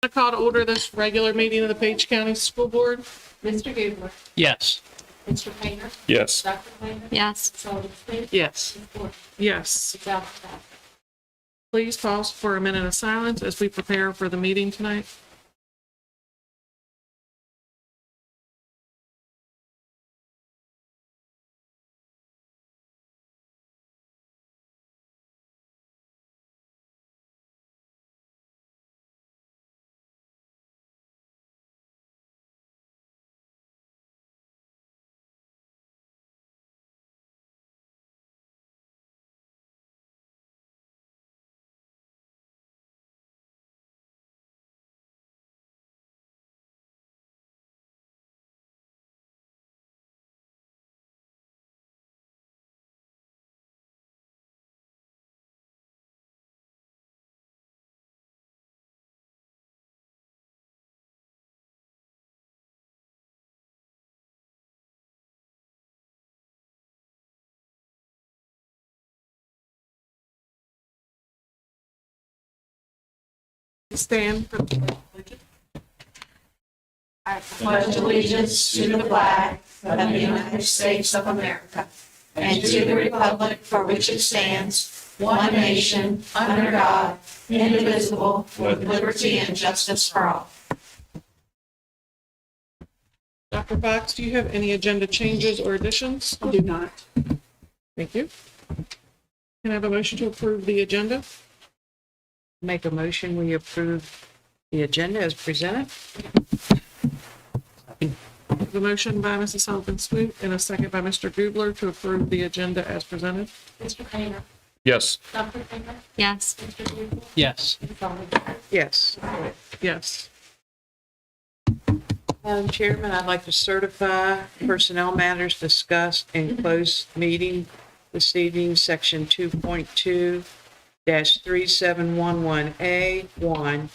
I call to order this regular meeting of the Page County School Board. Mr. Gubler. Yes. Mr. Painter. Yes. Dr. Painter. Yes. Ms. Sullivan Smith. Yes. Ms. Gordon. Yes. Ms. Allen. Please pause for a minute of silence as we prepare for the meeting tonight. Stand for the pledge. I pledge allegiance to the flag of the United States of America and to the republic for which it stands, one nation, under God, indivisible, with liberty and justice for all. Dr. Fox, do you have any agenda changes or additions? I do not. Thank you. Can I have a motion to approve the agenda? Make a motion, we approve the agenda as presented. The motion by Mrs. Sullivan Swoop and a second by Mr. Gubler to approve the agenda as presented. Mr. Painter. Yes. Dr. Painter. Yes. Mr. Gubler. Yes. Ms. Sullivan Smith. Yes. Yes. Madam Chairman, I'd like to certify personnel matters discussed in closed meeting this evening, section 2.2-3711A1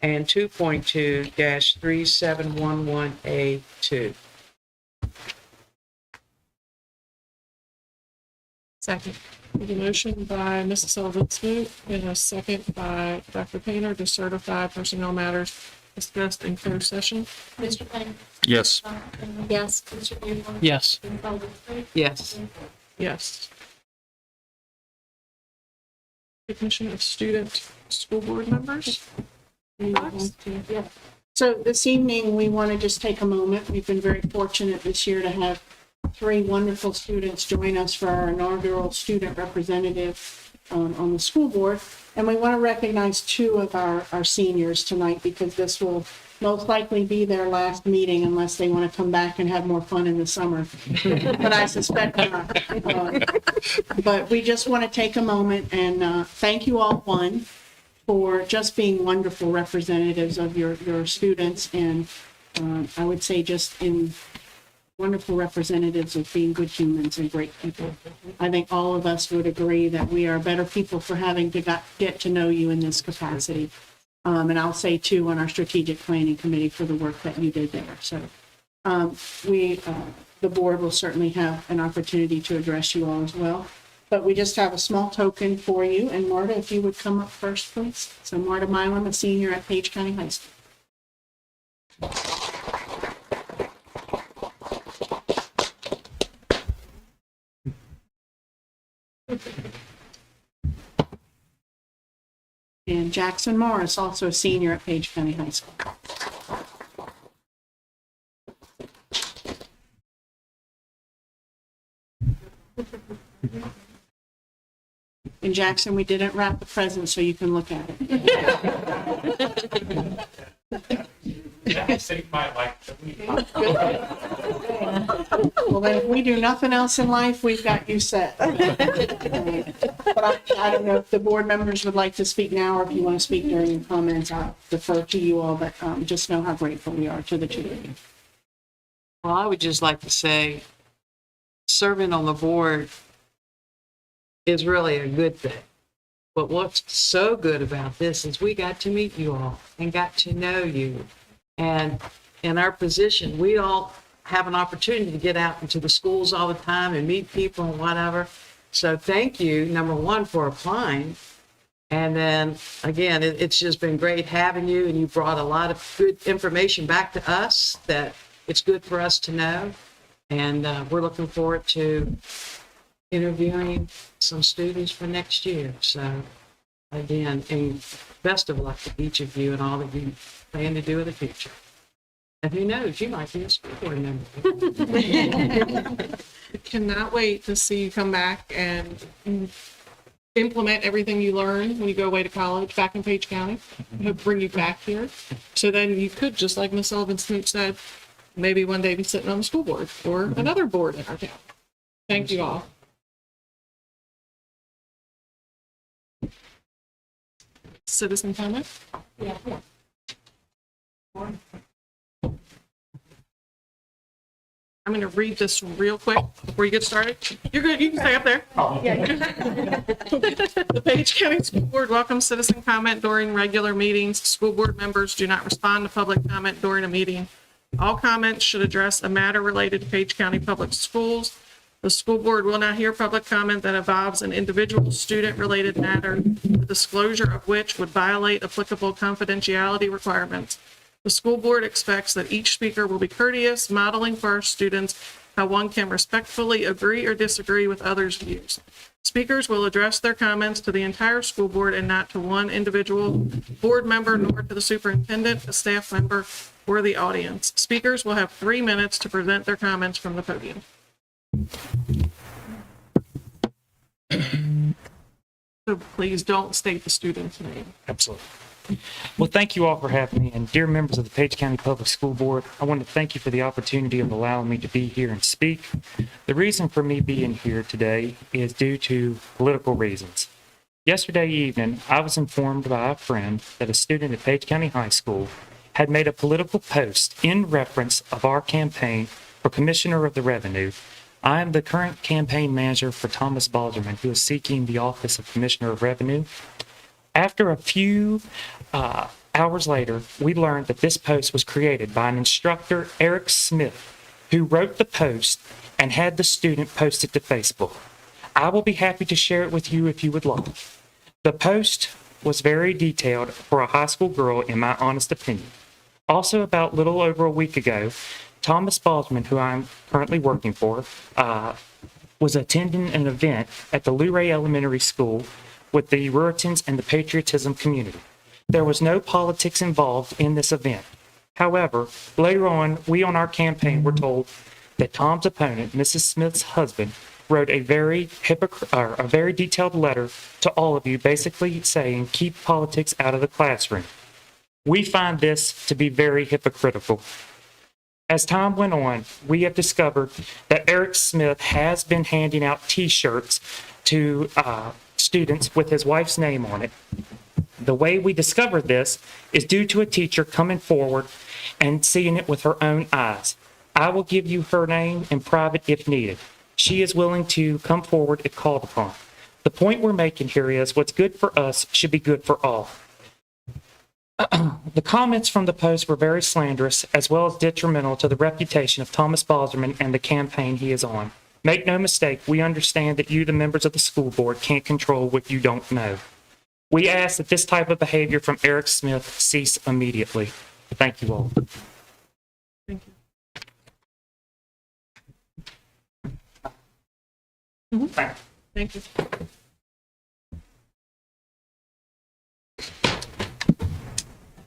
and 2.2-3711A2. Second. The motion by Mrs. Sullivan Swoop and a second by Dr. Painter to certify personnel matters discussed in closed session. Mr. Painter. Yes. Dr. Painter. Yes. Mr. Gubler. Yes. Ms. Sullivan Smith. Yes. Yes. Recognition of student school board members. Fox? Yeah. So this evening, we want to just take a moment. We've been very fortunate this year to have 3 wonderful students join us for our inaugural student representative on the school board. And we want to recognize 2 of our seniors tonight because this will most likely be their last meeting unless they want to come back and have more fun in the summer. But I suspect not. But we just want to take a moment and thank you all, one, for just being wonderful representatives of your students, and I would say just in wonderful representatives of being good humans and great people. I think all of us would agree that we are better people for having to get to know you in this capacity. And I'll say too on our strategic planning committee for the work that you did there. So the board will certainly have an opportunity to address you all as well. But we just have a small token for you. And Marta, if you would come up first, please. So Marta Milam, a senior at Page County High School. And Jackson Morris, also a senior at Page County High School. In Jackson, we didn't wrap the present so you can look at it. Well, then if we do nothing else in life, we've got you set. But I don't know if the board members would like to speak now or if you want to speak during your comments. I'll defer to you all, but just know how grateful we are to the 2 of you. Well, I would just like to say, serving on the board is really a good thing. But what's so good about this is we got to meet you all and got to know you. And in our position, we all have an opportunity to get out into the schools all the time and meet people and whatever. So thank you, number one, for applying. And then, again, it's just been great having you, and you brought a lot of good information back to us that it's good for us to know. And we're looking forward to interviewing some students for next year. So, again, and best of luck to each of you and all that you plan to do in the future. And who knows, you might be a school board member. Cannot wait to see you come back and implement everything you learn when you go away to college back in Page County. He'll bring you back here. So then you could, just like Ms. Sullivan-Smoot said, maybe one day be sitting on the school board or another board in our town. Thank you all. Citizen comment? Yeah. I'm going to read this real quick before you get started. You're good. You can stay up there. The Page County School Board welcomes citizen comment during regular meetings. School board members do not respond to public comment during a meeting. All comments should address a matter related to Page County Public Schools. The school board will not hear public comment that involves an individual student-related matter, the disclosure of which would violate applicable confidentiality requirements. The school board expects that each speaker will be courteous, modeling for our students how one can respectfully agree or disagree with others' views. Speakers will address their comments to the entire school board and not to one individual board member, nor to the superintendent, a staff member, or the audience. Speakers will have 3 minutes to present their comments from the podium. So please don't state the student's name. Absolutely. Well, thank you all for having me. And dear members of the Page County Public School Board, I want to thank you for the opportunity of allowing me to be here and speak. The reason for me being here today is due to political reasons. Yesterday evening, I was informed by a friend that a student at Page County High School had made a political post in reference of our campaign for Commissioner of the Revenue. I am the current campaign manager for Thomas Balderman, who is seeking the office of Commissioner of Revenue. After a few hours later, we learned that this post was created by an instructor, Eric Smith, who wrote the post and had the student post it to Facebook. I will be happy to share it with you if you would like. The post was very detailed for a high school girl, in my honest opinion. Also, about a little over a week ago, Thomas Balderman, who I'm currently working for, was attending an event at the Luray Elementary School with the Ruritans and the patriotism community. There was no politics involved in this event. However, later on, we on our campaign were told that Tom's opponent, Mrs. Smith's husband, wrote a very detailed letter to all of you, basically saying, keep politics out of the classroom. We find this to be very hypocritical. As time went on, we have discovered that Eric Smith has been handing out T-shirts to students with his wife's name on it. The way we discovered this is due to a teacher coming forward and seeing it with her own eyes. I will give you her name in private if needed. She is willing to come forward if called upon. The point we're making here is what's good for us should be good for all. The comments from the post were very slanderous as well as detrimental to the reputation of Thomas Balderman and the campaign he is on. Make no mistake, we understand that you, the members of the school board, can't control what you don't know. We ask that this type of behavior from Eric Smith cease immediately. Thank you all. Thank you. Thank you.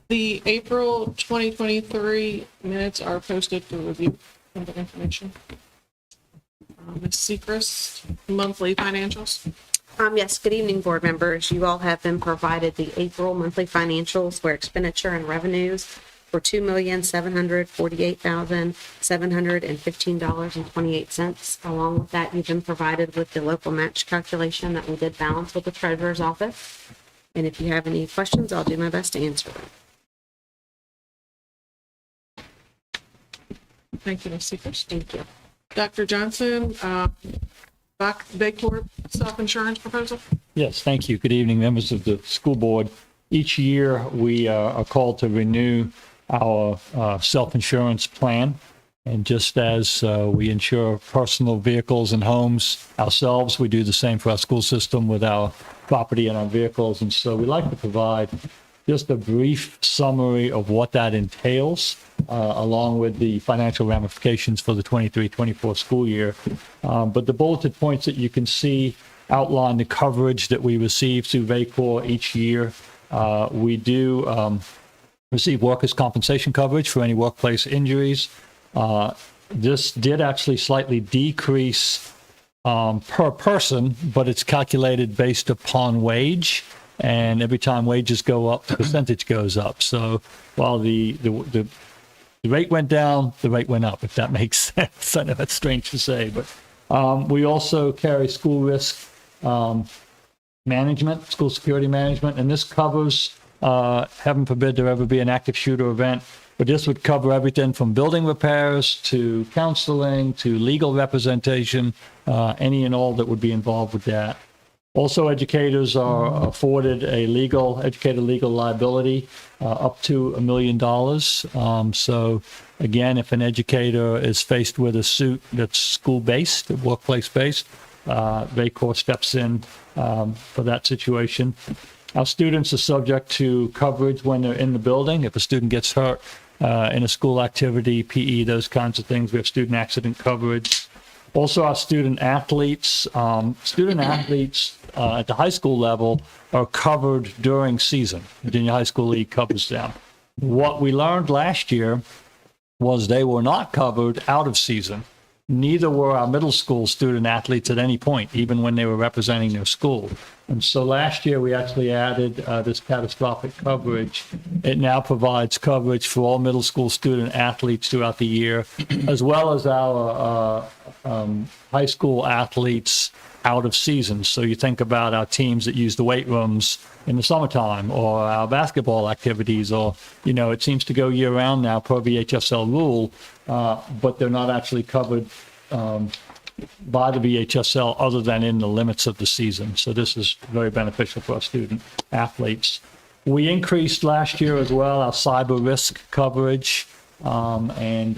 The April 2023 minutes are posted for review and information. Ms. Sechrist, monthly financials. Yes, good evening, board members. You all have been provided the April monthly financials where expenditure and revenues were $2,748,715.28. Along with that, you've been provided with the local match calculation that we did balance with the treasurer's office. And if you have any questions, I'll do my best to answer them. Thank you, Ms. Sechrist. Thank you. Dr. Johnson, Baycorp self-insurance proposal. Yes, thank you. Good evening, members of the school board. Each year, we are called to renew our self-insurance plan. And just as we insure personal vehicles and homes ourselves, we do the same for our school system with our property and our vehicles. And so we like to provide just a brief summary of what that entails, along with the financial ramifications for the 23-24 school year. But the bulleted points that you can see outline the coverage that we receive through VACOR each year. We do receive workers' compensation coverage for any workplace injuries. This did actually slightly decrease per person, but it's calculated based upon wage. And every time wages go up, the percentage goes up. So while the rate went down, the rate went up, if that makes sense. I know that's strange to say, but we also carry school risk management, school security management, and this covers, heaven forbid there ever be an active shooter event, but this would cover everything from building repairs to counseling to legal representation, any and all that would be involved with that. Also, educators are afforded a educator legal liability up to $1 million. So again, if an educator is faced with a suit that's school-based, workplace-based, VACOR steps in for that situation. Our students are subject to coverage when they're in the building. If a student gets hurt in a school activity, PE, those kinds of things, we have student accident coverage. Also, our student athletes at the high school level are covered during season. Virginia High School League covers them. What we learned last year was they were not covered out of season. Neither were our middle school student athletes at any point, even when they were representing their school. And so last year we actually added this catastrophic coverage. It now provides coverage for all middle school student athletes throughout the year, as well as our high school athletes out of season. So you think about our teams that use the weight rooms in the summertime, or our basketball activities, or, it seems to go year round now per VHSL rule, but they're not actually covered by the VHSL other than in the limits of the season. So this is very beneficial for our student athletes. We increased last year as well our cyber risk coverage, and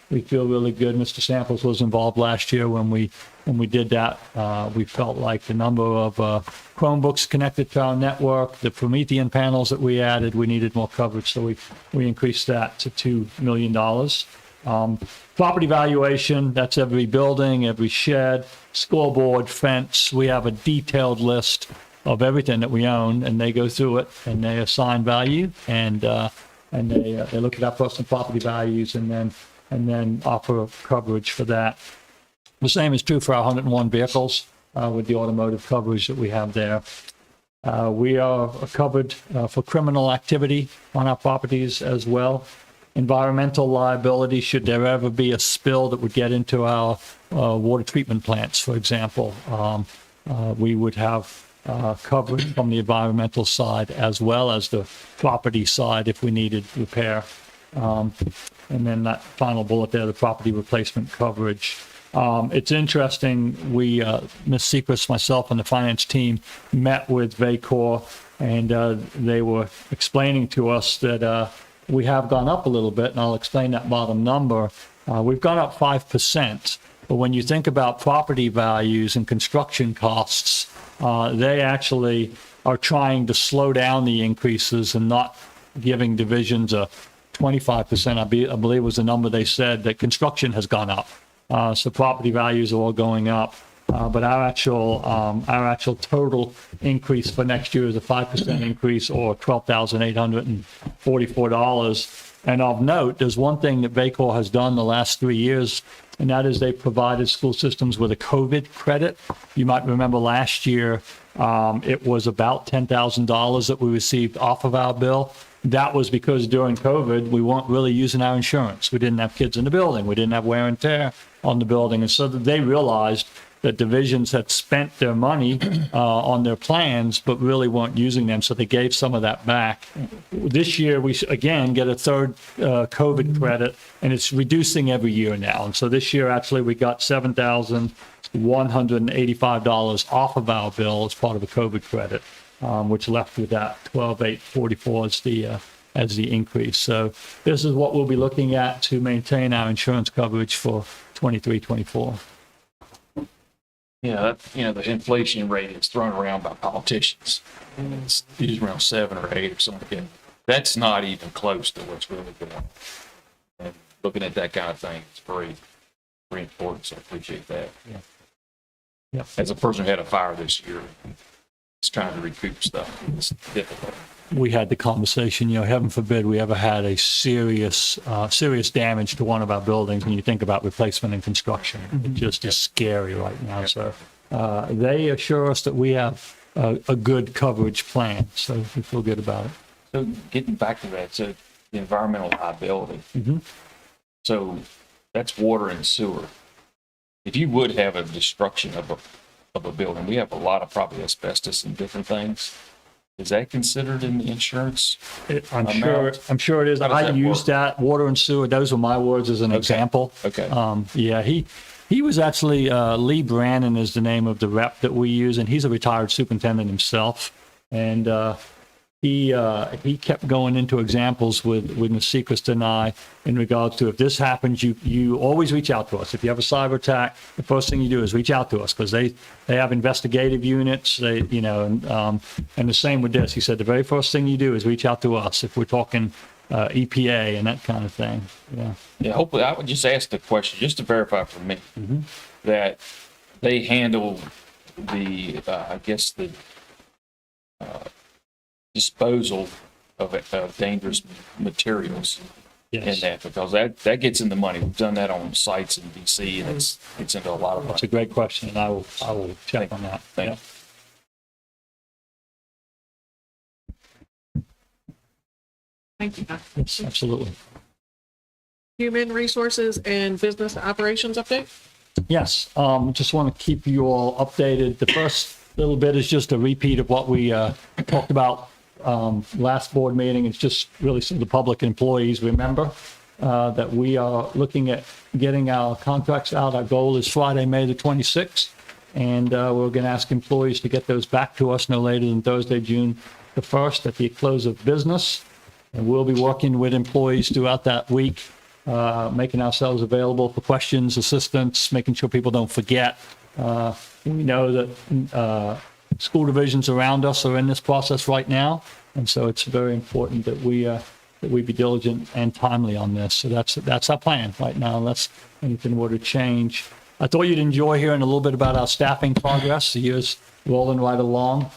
we feel really good. Mr. Samples was involved last year when we did that. We felt like the number of Chromebooks connected to our network, the Promethean panels that we added, we needed more coverage, so we increased that to $2 million. Property valuation, that's every building, every shed, scoreboard, fence. We have a detailed list of everything that we own, and they go through it and they assign value, and they look at our personal property values and then offer coverage for that. The same is true for our 101 vehicles with the automotive coverage that we have there. We are covered for criminal activity on our properties as well. Environmental liability, should there ever be a spill that would get into our water treatment plants, for example, we would have coverage from the environmental side as well as the property side if we needed repair. And then that final bullet there, the property replacement coverage. It's interesting, Ms. Sechrist, myself, and the finance team met with VACOR, and they were explaining to us that we have gone up a little bit, and I'll explain that bottom number. We've gone up 5%, but when you think about property values and construction costs, they actually are trying to slow down the increases and not giving divisions a 25%, I believe was the number they said, that construction has gone up. So property values are all going up. But our actual total increase for next year is a 5% increase, or $12,844. And of note, there's one thing that VACOR has done the last 3 years, and that is they provided school systems with a COVID credit. You might remember last year, it was about $10,000 that we received off of our bill. That was because during COVID, we weren't really using our insurance. We didn't have kids in the building. We didn't have wear and tear on the building. And so they realized that divisions had spent their money on their plans, but really weren't using them, so they gave some of that back. This year, we again get a third COVID credit, and it's reducing every year now. And so this year, actually, we got $7,185 off of our bill as part of a COVID credit, which left with that $12,844 as as the increase. So this is what we'll be looking at to maintain our insurance coverage for 23, 24. Yeah, the inflation rate is thrown around by politicians. And it's usually around 7 or 8 or something. That's not even close to what's really going on. And looking at that kind of thing is very, very important. So I appreciate that. Yeah. Yep. As a person who had a fire this year, it's trying to recoup stuff. It's difficult. We had the conversation, heaven forbid we ever had a serious damage to one of our buildings. When you think about replacement and construction, it just is scary right now. So they assure us that we have a good coverage plan. So we feel good about it. So getting back to that, so the environmental liability. So that's water and sewer. If you would have a destruction of a building, we have a lot of probably asbestos and different things. Is that considered in the insurance? I'm sure it is. How does I that used work? that water and sewer. Those were my words as an example. Okay. Yeah, he was actually, Lee Brannon is the name of the rep that we use, and he's a retired superintendent himself. And he kept going into examples with Ms. Sechrist and I in regards to if this happens, you always reach out to us. If you have a cyber attack, the first thing you do is reach out to us because they have investigative units. And the same with this. He said the very first thing you do is reach out to us if we're talking EPA and that kind of thing. Yeah. Yeah, hopefully, I would just ask the question, just to verify for me, that they handle the, disposal of dangerous materials in Yes. that, because that gets in the money. We've done that on sites in DC, and it's into a lot of That's a money. great question, and I will check on that. Thank Yeah. Thank you, Doc. Yes, absolutely. Human Resources and Business Operations update? Yes, just want to keep you all updated. The first little bit is just a repeat of what we talked about last board meeting. It's just really so the public employees remember that we are looking at getting our contracts out. Our goal is Friday, May the 26th, and we're going to ask employees to get those back to us no later than Thursday, June the 1st at the close of business. And we'll be working with employees throughout that week, making ourselves available for questions, assistance, making sure people don't forget. We know that school divisions around us are in this process right now, and so it's very important that we be diligent and timely on this. So that's our plan right now, unless anything were to change. I thought you'd enjoy hearing a little bit about our staffing progress. The year's rolling right along.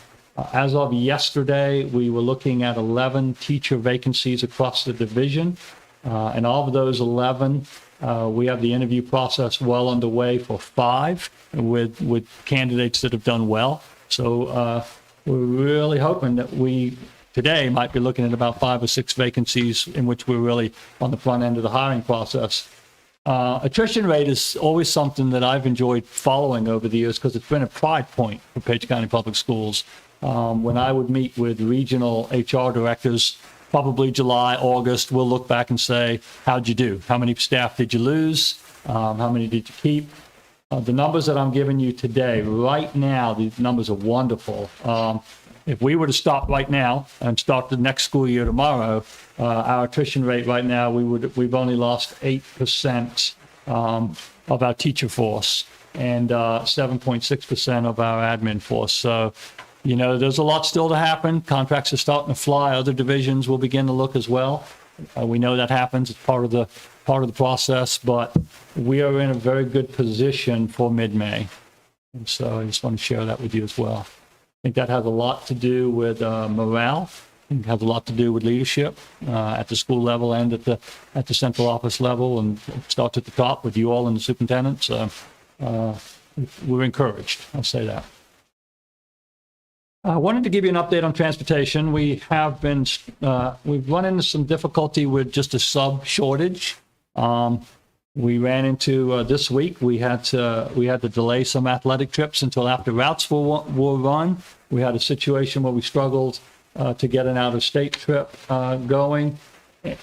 As of yesterday, we were looking at 11 teacher vacancies across the division. And of those 11, we have the interview process well underway for 5 with candidates that have done well. So we're really hoping that we today might be looking at about 5 or 6 vacancies in which we're really on the front end of the hiring process. Attrition rate is always something that I've enjoyed following over the years because it's been a pride point for Page County Public Schools. When I would meet with regional HR directors, probably July, August, we'll look back and say, how'd you do? How many staff did you lose? How many did you keep? The numbers that I'm giving you today, right now, these numbers are wonderful. If we were to stop right now and start the next school year tomorrow, our attrition rate right now, we've only lost 8% of our teacher force and 7.6% of our admin force. So, there's a lot still to happen. Contracts are starting to fly. Other divisions will begin to look as well. We know that happens. It's part of the process, but we are in a very good position for mid-May. And so I just want to share that with you as well. I think that has a lot to do with morale. It has a lot to do with leadership at the school level and at the central office level, and it starts at the top with you all and the superintendent. So we're encouraged. I'll say that. I wanted to give you an update on transportation. We've run into some difficulty with just a sub shortage. We ran into this week. We had to delay some athletic trips until after routes were run. We had a situation where we struggled to get an out-of-state trip going.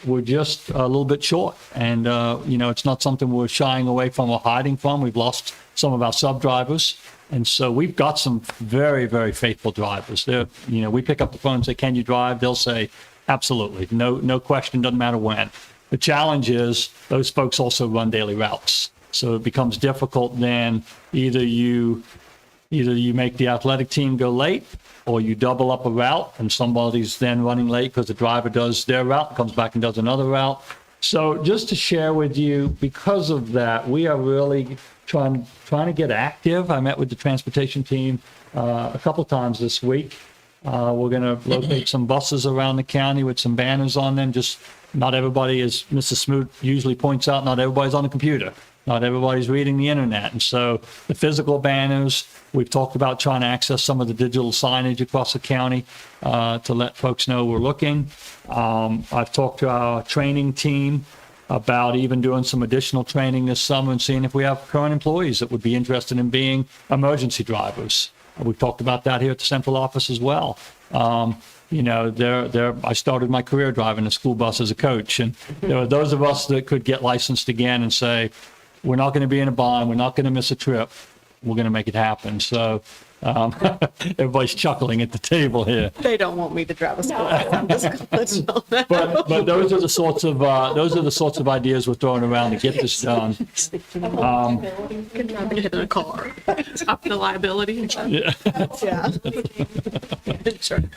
We're just a little bit short, and it's not something we're shying away from or hiding from. We've lost some of our sub drivers. And so we've got some very, very faithful drivers. We pick up the phone and say, can you drive? They'll say, Absolutely. No question, doesn't matter when. The challenge is those folks also run daily routes. So it becomes difficult then either you make the athletic team go late or you double up a route and somebody's then running late because the driver does their route, comes back and does another route. So just to share with you, because of that, we are really trying to get active. I met with the transportation team a couple times this week. We're going to locate some buses around the county with some banners on them. Just not everybody, as Mrs. Smoot usually points out, not everybody's on the computer. Not everybody's reading the internet. And so the physical banners, we've talked about trying to access some of the digital signage across the county to let folks know we're looking. I've talked to our training team about even doing some additional training this summer and seeing if we have current employees that would be interested in being emergency drivers. We've talked about that here at the central office as well. I started my career driving a school bus as a coach, and there are those of us that could get licensed again and say, we're not going to be in a bind, we're not going to miss a trip, we're going to make it happen. So everybody's chuckling at the table here. They don't want me to drive a school bus. I'm just going to let you know that. But those are the sorts of ideas we're throwing around to get this done. Could not be hit in a car. Up the liability. Yeah.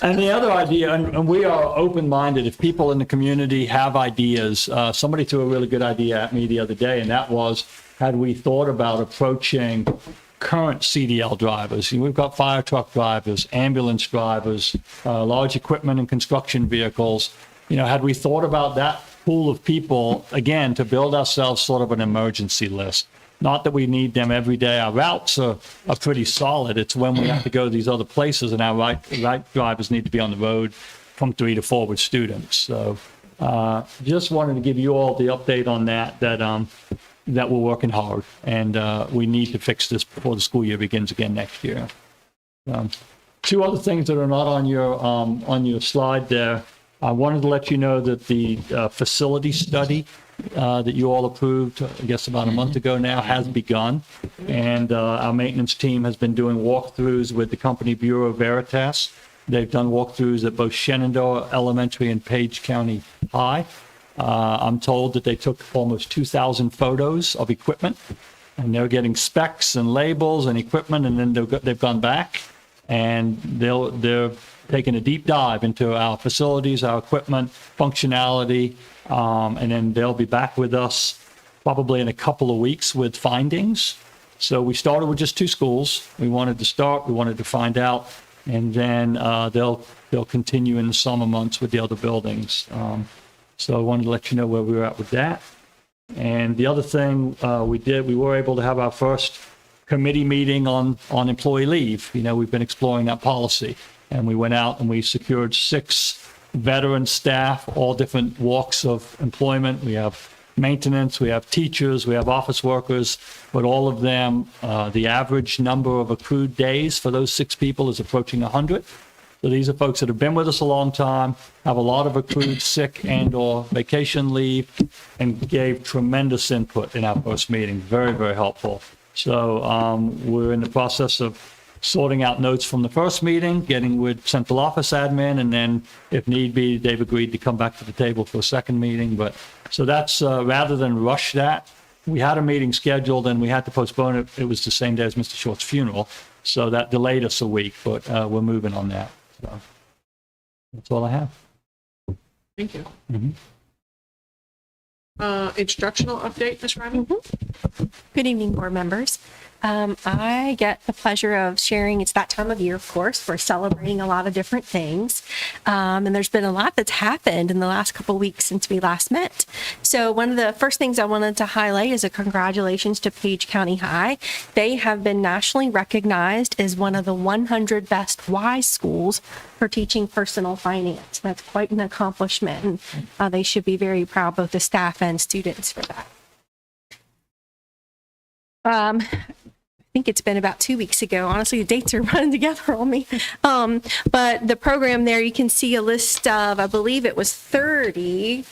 And the other idea, and we are open-minded, if people in the community have ideas, somebody threw a really good idea at me the other day, and that was, had we thought about approaching current CDL drivers? We've got fire truck drivers, ambulance drivers, large equipment and construction vehicles. Had we thought about that pool of people, again, to build ourselves sort of an emergency list? Not that we need them every day. Our routes are pretty solid. It's when we have to go to these other places and our right drivers need to be on the road from 3 to 4 with students. So just wanted to give you all the update on that we're working hard and we need to fix this before the school year begins again next year. Two other things that are not on your slide there. I wanted to let you know that the facility study that you all approved, I guess about a month ago now, has begun. And our maintenance team has been doing walkthroughs with the company Bureau Veritas. They've done walkthroughs at both Shenandoah Elementary and Page County High. I'm told that they took almost 2,000 photos of equipment, and they're getting specs and labels and equipment, and then they've gone back and they're taking a deep dive into our facilities, our equipment, functionality, and then they'll be back with us probably in a couple of weeks with findings. So we started with just 2 schools. We wanted to find out, and then they'll continue in the summer months with the other buildings. So I wanted to let you know where we were at with that. And the other thing we were able to have our first committee meeting on employee leave. We've been exploring that policy, and we went out and we secured 6 veteran staff, all different walks of employment. We have maintenance, we have teachers, we have office workers, but all of them, the average number of accrued days for those 6 people is approaching 100. So these are folks that have been with us a long time, have a lot of accrued sick and or vacation leave, and gave tremendous input in our first meeting. Very, very helpful. So we're in the process of sorting out notes from the first meeting, getting with central office admin, and then if need be, they've agreed to come back to the table for a second meeting. But so that's rather than rush that, we had a meeting scheduled and we had to postpone it. It was the same day as Mr. Short's funeral. So that delayed us a week, but we're moving on that. So that's all I have. Thank you. Mhm. Instructional update, Ms. Ryman? Good evening, board members. I get the pleasure of sharing, it's that time of year, of course, we're celebrating a lot of different things. And there's been a lot that's happened in the last couple of weeks since we last met. So one of the first things I wanted to highlight is a congratulations to Page County High. They have been nationally recognized as one of the 100 best WISE schools for teaching personal finance. That's quite an accomplishment, and they should be very proud, both the staff and students, for that. I think it's been about 2 weeks ago. Honestly, the dates are running together on me. But the program there, you can see a list of, I believe it was 32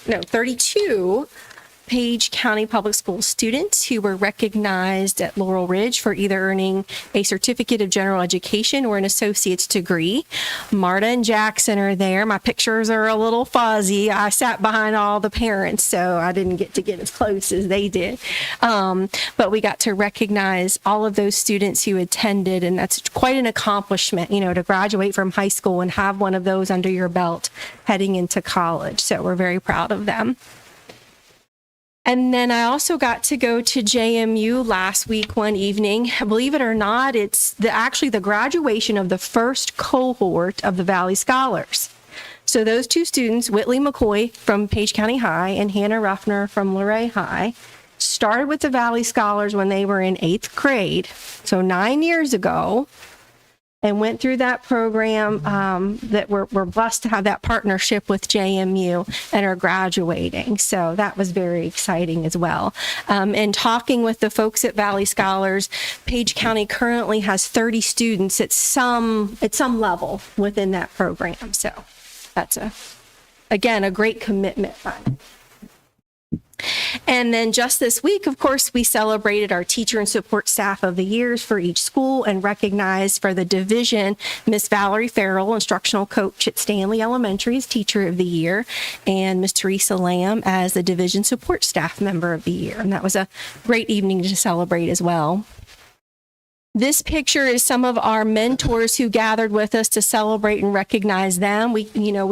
Page County Public Schools students who were recognized at Laurel Ridge for either earning a Certificate of General Education or an associate's degree. Marta and Jackson are there. My pictures are a little fuzzy. I sat behind all the parents, so I didn't get to get as close as they did. But we got to recognize all of those students who attended, and that's quite an accomplishment, to graduate from high school and have one of those under your belt heading into college. So we're very proud of them. And then I also got to go to JMU last week one evening. Believe it or not, it's actually the graduation of the first cohort of the Valley Scholars. So those two students, Whitley McCoy from Page County High and Hannah Ruffner from Luray High, started with the Valley Scholars when they were in 8th grade, so 9 years ago, and went through that program that we're blessed to have that partnership with JMU and are graduating. So that was very exciting as well. And talking with the folks at Valley Scholars, Page County currently has 30 students at some level within that program. So that's again, a great commitment. And then just this week, of course, we celebrated our Teacher and Support Staff of the Years for each school and recognized for the division Miss Valerie Farrell, instructional coach at Stanley Elementary, as Teacher of the Year, and Miss Teresa Lamb as the Division Support Staff Member of the Year. And that was a great evening to celebrate as well. This picture is some of our mentors who gathered with us to celebrate and recognize them. We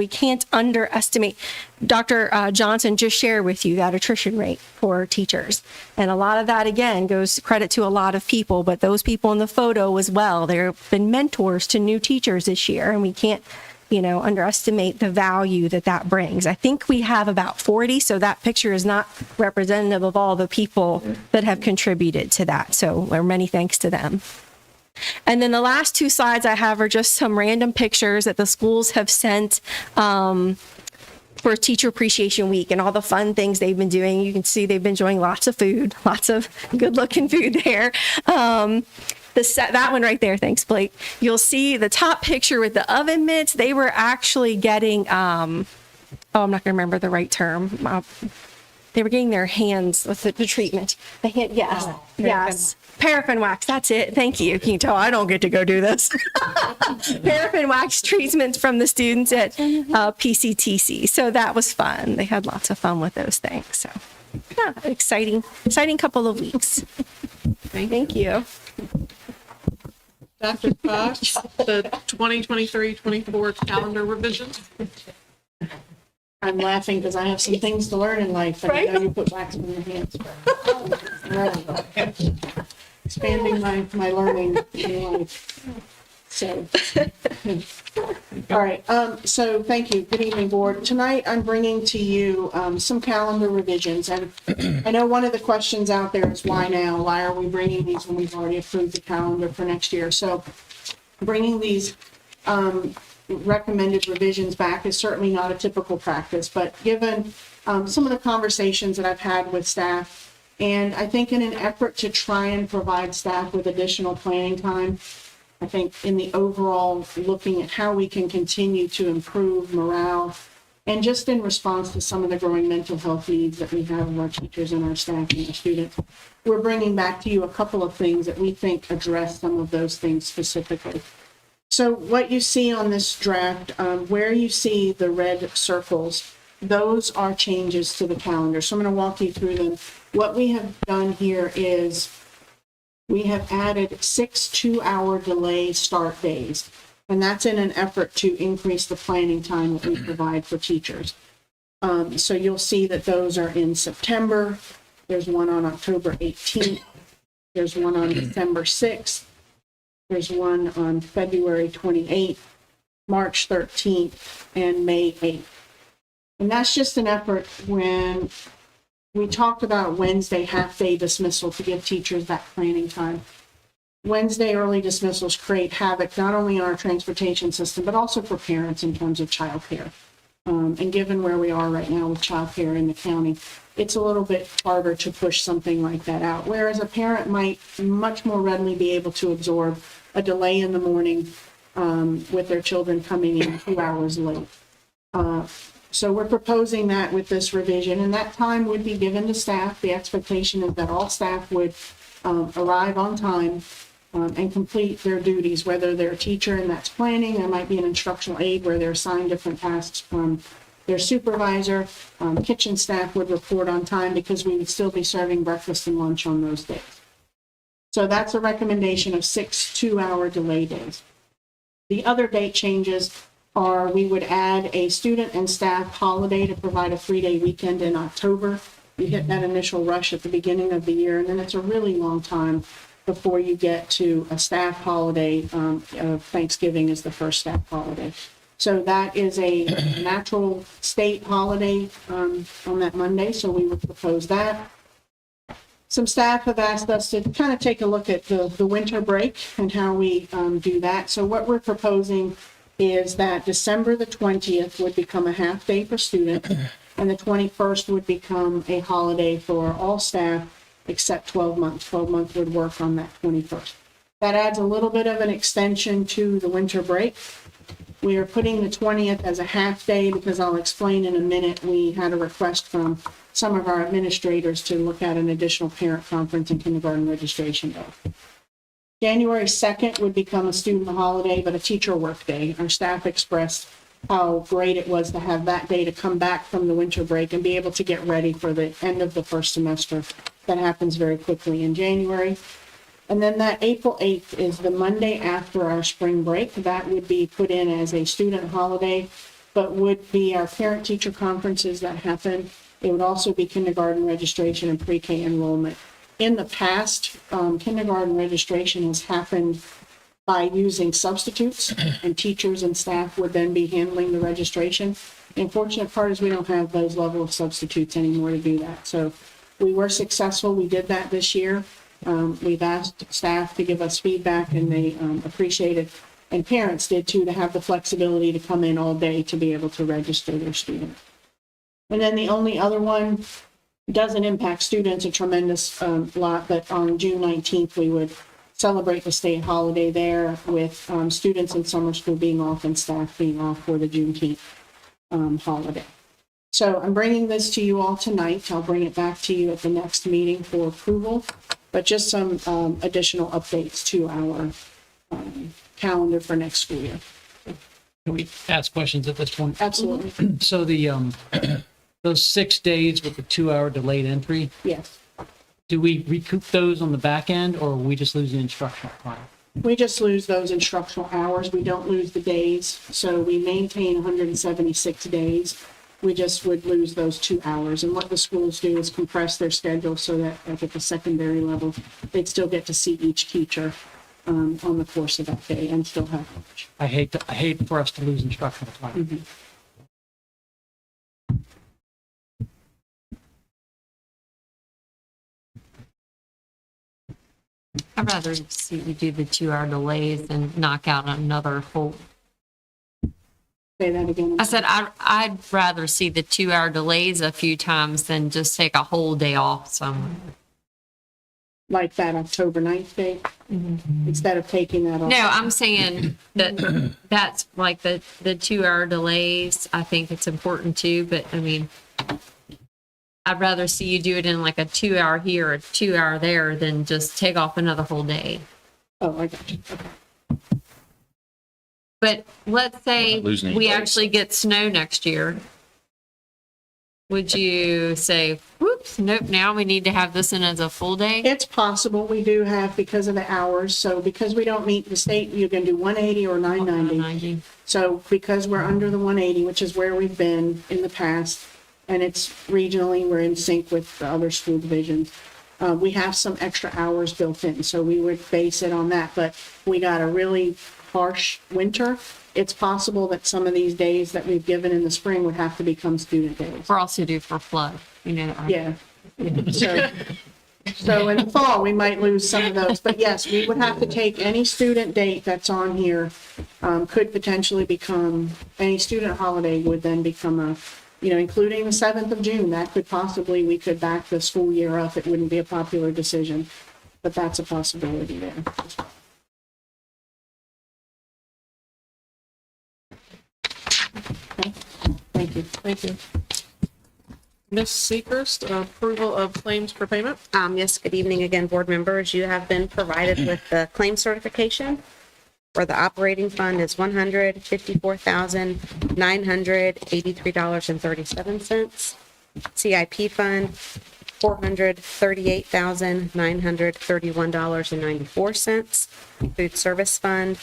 can't underestimate. Dr. Johnson just shared with you that attrition rate for teachers. And a lot of that, again, goes credit to a lot of people, but those people in the photo as well. They've been mentors to new teachers this year, and we can't underestimate the value that brings. I think we have about 40, so that picture is not representative of all the people that have contributed to that. So many thanks to them. And then the last two slides I have are just some random pictures that the schools have sent for Teacher Appreciation Week and all the fun things they've been doing. You can see they've been enjoying lots of food, lots of good looking food there. That one right there, thanks Blake. You'll see the top picture with the oven mitts. They were actually getting, I'm not going to remember the right term. They were getting their hands with the treatment. Yes. Paraffin wax, that's it. Thank you. Can you tell I don't get to go do this? Paraffin wax treatments from the students at PCTC. So that was fun. They had lots of fun with those things. So yeah, exciting couple of weeks. Thank you. Dr. Fox, the 2023-24 calendar revisions. I'm laughing because I have some things to learn in life. I know you put wax in your hands. Expanding my learning in life. So, all right. So thank you. Good evening, board. Tonight I'm bringing to you some calendar revisions. And I know one of the questions out there is why now? Why are we bringing these when we've already approved the calendar for next year? So bringing these recommended revisions back is certainly not a typical practice, but given some of the conversations that I've had with staff, and I think in an effort to try and provide staff with additional planning time, I think in the overall looking at how we can continue to improve morale and just in response to some of the growing mental health needs that we have of our teachers and our staff and our students, we're bringing back to you a couple of things that we think address some of those things specifically. So what you see on this draft, where you see the red circles, those are changes to the calendar. So I'm going to walk you through them. What we have done here is we have added 6 2-hour delay start days, and that's in an effort to increase the planning time that we provide for teachers. So you'll see that those are in September. There's one on October 18th. There's one on December 6th. There's one on February 28th, March 13th, and May 8th. And that's just an effort when we talked about Wednesday half-day dismissal to give teachers that planning time. Wednesday early dismissals create havoc not only in our transportation system, but also for parents in terms of childcare. And given where we are right now with childcare in the county, it's a little bit harder to push something like that out. Whereas a parent might much more readily be able to absorb a delay in the morning with their children coming in 2 hours late. So we're proposing that with this revision, and that time would be given to staff. The expectation is that all staff would arrive on time and complete their duties, whether they're a teacher and that's planning, there might be an instructional aide where they're assigned different tasks from their supervisor. Kitchen staff would report on time because we would still be serving breakfast and lunch on those days. So that's a recommendation of 6 2-hour delay days. The other date changes are we would add a student and staff holiday to provide a 3-day weekend in October. You hit that initial rush at the beginning of the year, and then it's a really long time before you get to a staff holiday. Thanksgiving is the first staff holiday. So that is a natural state holiday on that Monday, so we would propose that. Some staff have asked us to kind of take a look at the winter break and how we do that. So what we're proposing is that December the 20th would become a half day for students, and the 21st would become a holiday for all staff except 12 months. 12 months would work on that 21st. That adds a little bit of an extension to the winter break. We are putting the 20th as a half day because I'll explain in a minute. We had a request from some of our administrators to look at an additional parent conference and kindergarten registration day. January 2nd would become a student holiday, but a teacher work day. Our staff expressed how great it was to have that day to come back from the winter break and be able to get ready for the end of the first semester. That happens very quickly in January. And then that April 8th is the Monday after our spring break. That would be put in as a student holiday, but would be our parent-teacher conferences that happen. It would also be kindergarten registration and pre-K enrollment. In the past, kindergarten registration has happened by using substitutes, and teachers and staff would then be handling the registration. The unfortunate part is we don't have those level of substitutes anymore to do that. So we were successful. We did that this year. We've asked staff to give us feedback, and they appreciated, and parents did too, to have the flexibility to come in all day to be able to register their students. And then the only other one doesn't impact students a tremendous lot, but on June 19th, we would celebrate the state holiday there with students in summer school being off and staff being off for the Juneteenth holiday. So I'm bringing this to you all tonight. I'll bring it back to you at the next meeting for approval, but just some additional updates to our calendar for next school year. Can we ask questions at this point? Absolutely. So the, those 6 days with the 2-hour delayed entry, Yes. do we recoup those on the back end, or we just lose the instructional time? We just lose those instructional hours. We don't lose the days. So we maintain 176 days. We just would lose those 2 hours. And what the schools do is compress their schedule so that like at the secondary level, they'd still get to see each teacher on the course of that day and still have lunch. I hate for us to lose instructional time. I'd rather see you do the 2-hour delays and knock out another whole. Say that again. I said I'd rather see the 2-hour delays a few times than just take a whole day off somewhere. Like that October 9th date, instead of taking that off. No, I'm saying that that's like the 2-hour delays. I think it's important too, but I mean, I'd rather see you do it in like a 2-hour here or 2-hour there than just take off another whole day. Oh, I got you. Okay. But let's say Not losing any we days. actually get snow next year. Would you say, whoops, nope, now we need to have this in as a full day? It's possible. We do have because of the hours. So because we don't meet the state, you can do 180 or 990. 90. So because we're under the 180, which is where we've been in the past, and it's regionally, we're in sync with the other school divisions. We have some extra hours built in, so we would base it on that. But we got a really harsh winter. It's possible that some of these days that we've given in the spring would have to become student days. We're also due for flood, you know. Yeah. So in the fall, we might lose some of those. But yes, we would have to take any student date that's on here, could potentially become, any student holiday would then become a, including the 7th of June, that could possibly, we could back the school year up. It wouldn't be a popular decision, but that's a possibility there. Okay. Thank Thank you. Thank you. Ms. Seacrest, approval of claims for payment. Yes, good evening again, board members. You have been provided with the claim certification where the operating fund is $154,983.37. CIP fund, $438,931.94. Food service fund,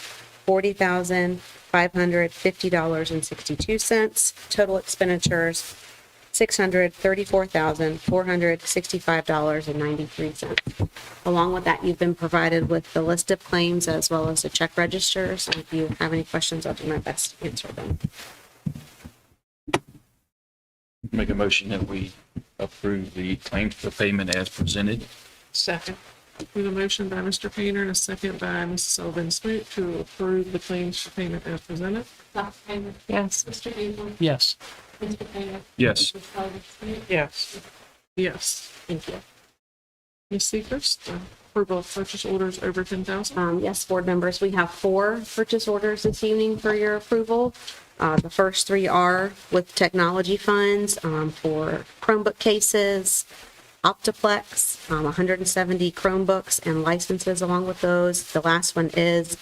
$40,550.62. Total expenditures, $634,465.93. Along with that, you've been provided with the list of claims as well as the check registers. And if you have any questions, I'll do my best to answer them. Make a motion that we approve the claims for payment as presented. Second. We have a motion by Mr. Painter and a second by Mrs. Sullivan Smoot to approve the claims for payment as presented. Yes. Yes. Yes. Yes. Yes. Thank you. Ms. Seacrest, approval of purchase orders over 10,000. Yes, board members, we have 4 purchase orders this evening for your approval. The first 3 are with technology funds for Chromebook cases, Optiplex, 170 Chromebooks and licenses along with those. The last one is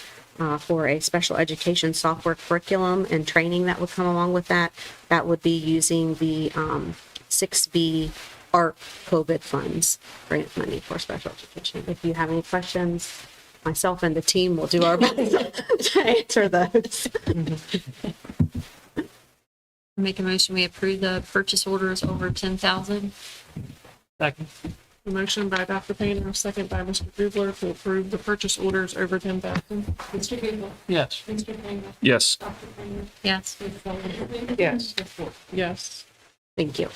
for a special education software curriculum and training that would come along with that. That would be using the 6B ARP COVID funds, grant money for special education. If you have any questions, myself and the team will do our best to answer those. Make a motion, we approve the purchase orders over 10,000. Second. A motion by Dr. Painter, a second by Mr. Grubler to approve the purchase orders over 10,000. Mr. Grubler. Yes. Mr. Painter. Yes. Dr. Painter. Yes. Ms. Sullivan. Yes. Ms. Ford. Yes. Thank you.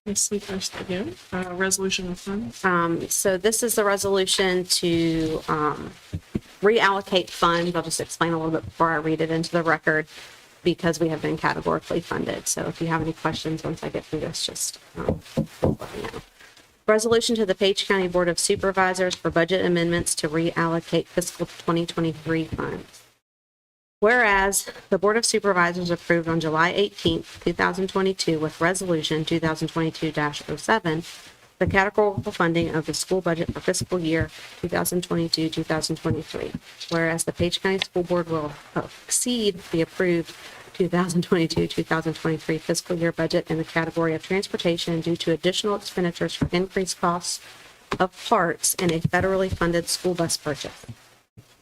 Ms. Seacrest again, resolution of funds. So this is the resolution to reallocate funds. I'll just explain a little bit before I read it into the record because we have been categorically funded. So if you have any questions, once I get through this, just let me know. Resolution to the Page County Board of Supervisors for budget amendments to reallocate fiscal 2023 funds. Whereas the Board of Supervisors approved on July 18, 2022 with Resolution 2022-07, the categorical funding of the school budget for fiscal year 2022-2023. Whereas the Page County School Board will exceed the approved 2022-2023 fiscal year budget in the category of transportation due to additional expenditures for increased costs of parts in a federally funded school bus purchase.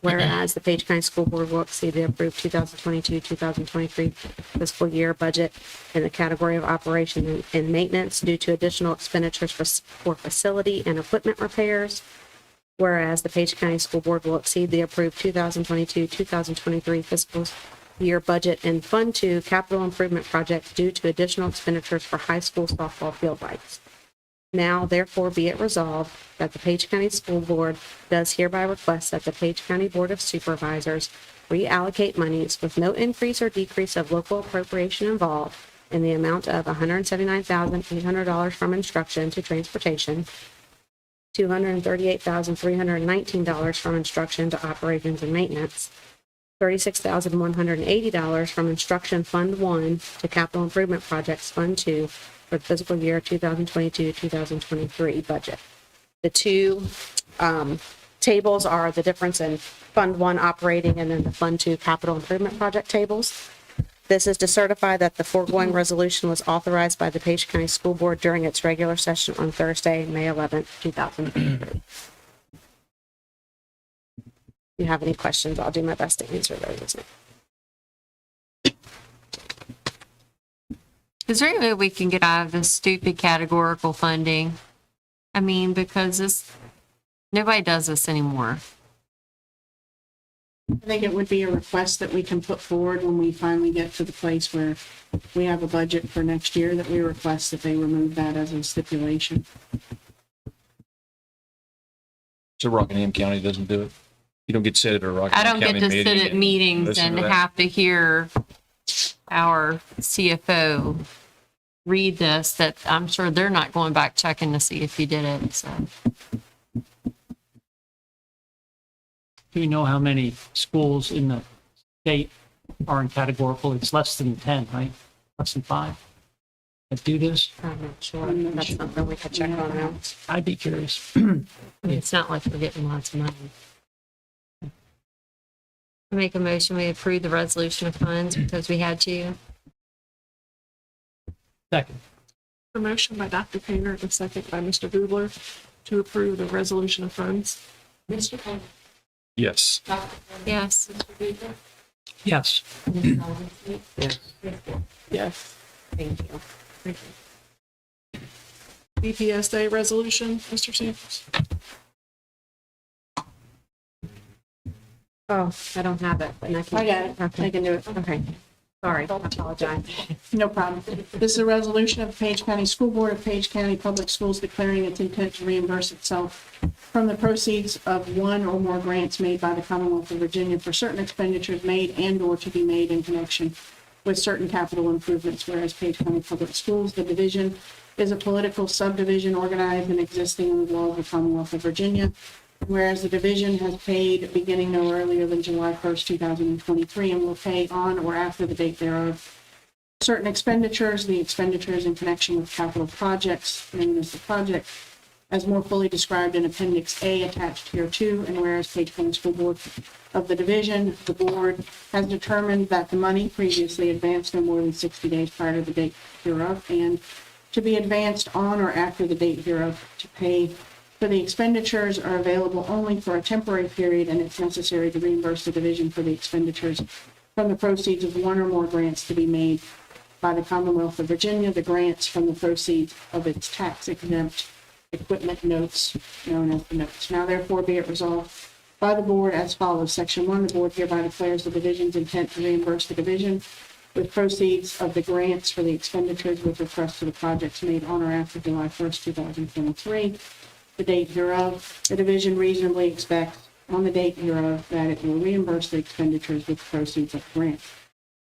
Whereas the Page County School Board will exceed the approved 2022-2023 fiscal year budget in the category of operation and maintenance due to additional expenditures for facility and equipment repairs. Whereas the Page County School Board will exceed the approved 2022-2023 fiscal year budget in Fund 2 capital improvement projects due to additional expenditures for high school softball field lights. Now, therefore, be it resolved that the Page County School Board does hereby request that the Page County Board of Supervisors reallocate monies with no increase or decrease of local appropriation involved in the amount of $179,800 from instruction to transportation, $238,319 from instruction to operations and maintenance, $36,180 from Instruction Fund 1 to Capital Improvement Projects Fund 2 for the fiscal year 2022-2023 budget. The two tables are the difference in Fund 1 operating and then the Fund 2 Capital Improvement Project tables. This is to certify that the foregoing resolution was authorized by the Page County School Board during its regular session on Thursday, May 11th, 2023. If you have any questions, I'll do my best to answer those. Is there any way we can get out of this stupid categorical funding? I mean, because nobody does this anymore. I think it would be a request that we can put forward when we finally get to the place where we have a budget for next year, that we request that they remove that as a stipulation. So Rockingham County doesn't do it? You don't get to sit at a I Rockingham don't County get to meeting sit at and meetings listen and to that? have to hear our CFO read this, that I'm sure they're not going back checking to see if you did it, so. Do you know how many schools in the state are in categorical? It's less than 10, right? Less than 5? do this? I'm not sure. That's something we could check on out. I'd be curious. It's not like we're getting lots of money. I make a motion, we approve the resolution of funds because we had to. Second. A motion by Dr. Painter and a second by Mr. Gubler to approve the resolution of funds. Mr. Painter. Yes. Dr. Painter. Yes. Mr. Bieber. Yes. Ms. Robinson. Yes. Ms. Moore. Yes. Thank you. Thank you. BPSA resolution, Mr. Sanders. Oh, I don't have it, but I can. I got it. Okay. I can do it. Okay. Sorry, I apologize. No problem. This is a resolution of the Page County School Board of Page County Public Schools declaring its intent to reimburse itself from the proceeds of one or more grants made by the Commonwealth of Virginia for certain expenditures made and/or to be made in connection with certain capital improvements, whereas Page County Public Schools, the division, is a political subdivision organized and existing in the law of the Commonwealth of Virginia, whereas the division has paid beginning no earlier than July 1st, 2023, and will pay on or after the date thereof certain expenditures, the expenditures in connection with capital projects, known as the project, as more fully described in Appendix A attached here too, and whereas Page County School Board of the division, the board has determined that the money previously advanced no more than 60 days prior to the date hereof, and to be advanced on or after the date hereof to pay for the expenditures are available only for a temporary period, and it's necessary to reimburse the division for the expenditures from the proceeds of one or more grants to be made by the Commonwealth of Virginia, the grants from the proceeds of its tax exempt equipment notes, known as the notes. Now therefore be it resolved by the board as follows. Section 1, the board hereby declares the division's intent to reimburse the division with proceeds of the grants for the expenditures with request to the projects made on or after July 1st, 2023. The date hereof, the division reasonably expects on the date hereof that it will reimburse the expenditures with proceeds of the grant.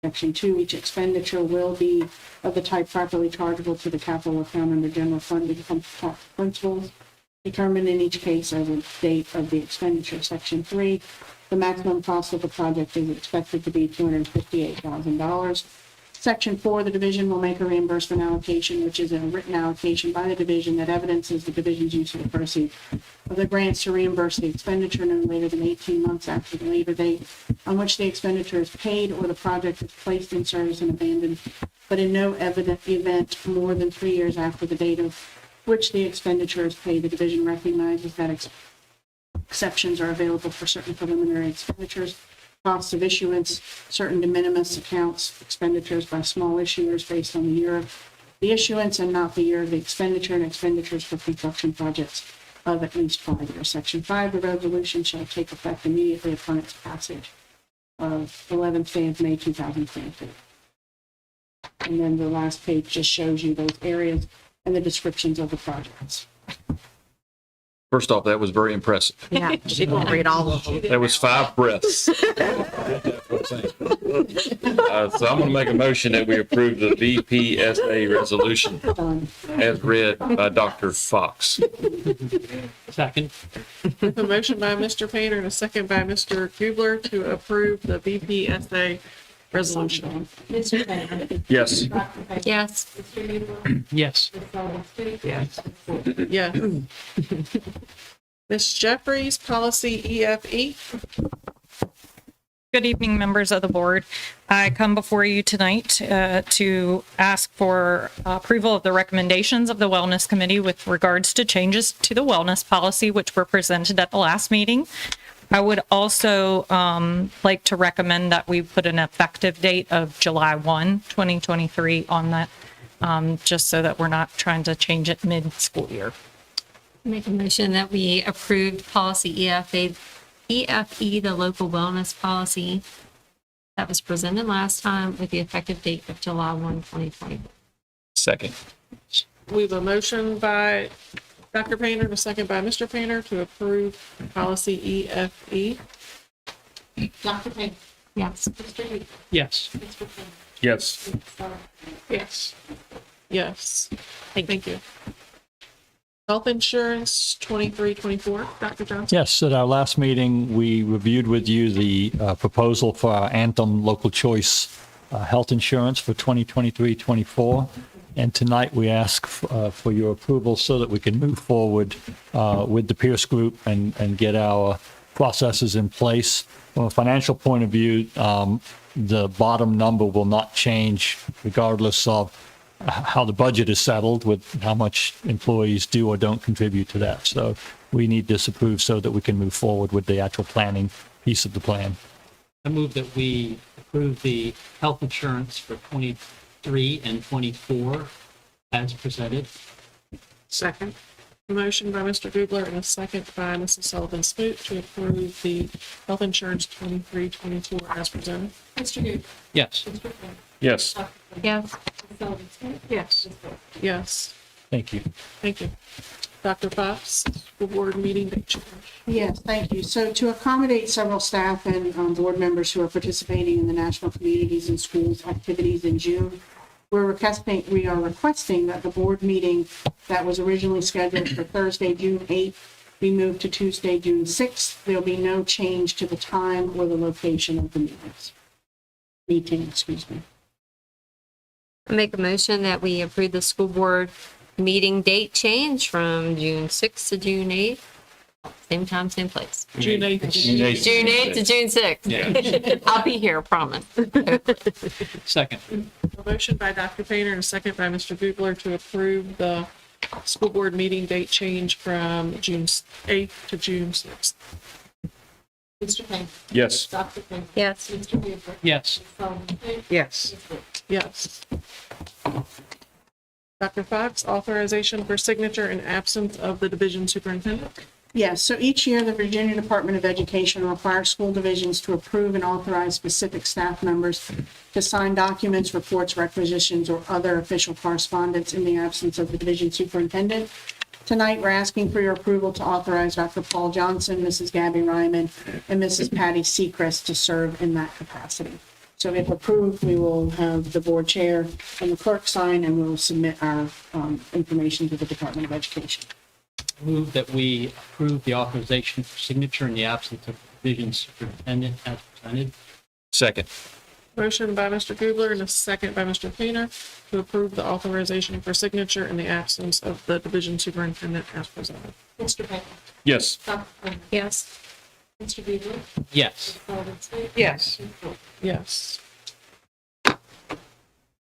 Section 2, each expenditure will be of the type properly chargeable to the capital account under general fund income tax principles, determined in each case as a date of the expenditure. Section 3, the maximum cost of the project is expected to be $258,000. Section 4, the division will make a reimbursement allocation, which is a written allocation by the division that evidences the division's use of the proceeds of the grants to reimburse the expenditure no later than 18 months after the labor date on which the expenditure is paid or the project is placed in service and abandoned, but in no evident event more than 3 years after the date of which the expenditure is paid. The division recognizes that exceptions are available for certain preliminary expenditures, costs of issuance, certain de minimis accounts, expenditures by small issuers based on the year of the issuance and not the year of the expenditure, and expenditures for construction projects of at least 5 years. Section 5, the resolution shall take effect immediately upon its passage of 11th day of May 2022. And then the last page just shows you those areas and the descriptions of the projects. First off, that was very impressive. Yeah, she won't read all of them. That was 5 breaths. So I'm going to make a motion that we approve the BPSA resolution Done. as read by Dr. Fox. Second. A motion by Mr. Painter and a second by Mr. Gubler to approve the BPSA resolution. Mr. Painter. Yes. Dr. Painter. Yes. Mr. Bieber. Yes. Ms. Robinson. Yes. Ms. Moore. Yeah. Ms. Jeffries, policy EFE. Good evening, members of the board. I come before you tonight to ask for approval of the recommendations of the Wellness Committee with regards to changes to the wellness policy, which were presented at the last meeting. I would also like to recommend that we put an effective date of July 1, 2023 on that, just so that we're not trying to change it mid-school year. Make a motion that we approved policy EFE, the local wellness policy that was presented last time with the effective date of July 1, 2024. Second. We have a motion by Dr. Painter and a second by Mr. Painter to approve policy EFE. Dr. Painter. Yes. Mr. Bieber. Yes. Mr. Painter. Yes. Ms. Robinson. Yes. Yes. Thank you. Health insurance 2324, Dr. Johnson. Yes, at our last meeting, we reviewed with you the proposal for our Anthem Local Choice health insurance for 2023-24. And tonight, we ask for your approval so that we can move forward with the Pierce Group and get our processes in place. From a financial point of view, the bottom number will not change regardless of how the budget is settled with how much employees do or don't contribute to that. So we need this approved so that we can move forward with the actual planning piece of the plan. I move that we approve the health insurance for 23 and 24 as presented. Second. A motion by Mr. Gubler and a second by Mrs. Sullivan Smoot to approve the health insurance 23-24 as presented. Mr. Goodwin. Yes. Mr. Quinn. Yes. Yes. Mrs. Sullivan Smith. Yes. Yes. Thank you. Thank you. Dr. Fox, school board meeting date change. Yes, thank you. So to accommodate several staff and board members who are participating in the National Communities and Schools activities in June, we are requesting that the board meeting that was originally scheduled for Thursday, June 8th, be moved to Tuesday, June 6th. There'll be no change to the time or the location of the meeting. I make a motion that we approve the school board meeting date change from June 6th to June 8th. Same time, same place. June 8th. June 8th to June 6th. I'll be here, promise. Second. A motion by Dr. Painter and a second by Mr. Gubler to approve the school board meeting date change from June 8th to June 6th. Mr. Payne. Yes. Dr. Payne. Yes. Mr. Goodwin. Yes. Mrs. Sullivan Smith. Yes. Mrs. Wood. Yes. Dr. Fox, authorization for signature in absence of the division superintendent. Yes, so each year, the Virginia Department of Education requires school divisions to approve and authorize specific staff members to sign documents, reports, requisitions, or other official correspondence in the absence of the division superintendent. Tonight, we're asking for your approval to authorize Dr. Paul Johnson, Mrs. Gabby Ryman, and Mrs. Patty Seacrest to serve in that capacity. So if approved, we will have the board chair and the clerk sign, and we will submit our information to the Department of Education. Move that we approve the authorization for signature in the absence of the division superintendent as presented. Second. Motion by Mr. Gubler and a second by Mr. Painter to approve the authorization for signature in the absence of the division superintendent as presented. Mr. Payne. Yes. Dr. Payne. Yes. Mr. Goodwin. Yes. Mrs. Sullivan Smith. Yes. Mrs. Wood. Yes.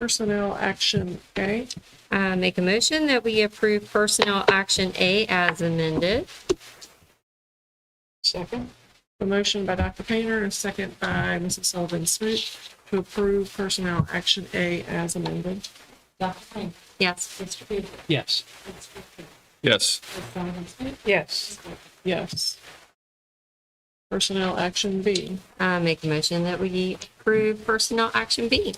Personnel action A. Make a motion that we approve personnel action A as amended. Second. A motion by Dr. Painter and a second by Mrs. Sullivan Smoot to approve personnel action A as amended. Dr. Payne. Yes. Mr. Goodwin. Yes. Mr. Quinn. Yes. Mrs. Sullivan Smith. Yes. Mrs. Wood. Yes. Personnel action B. Make a motion that we approve personnel action B.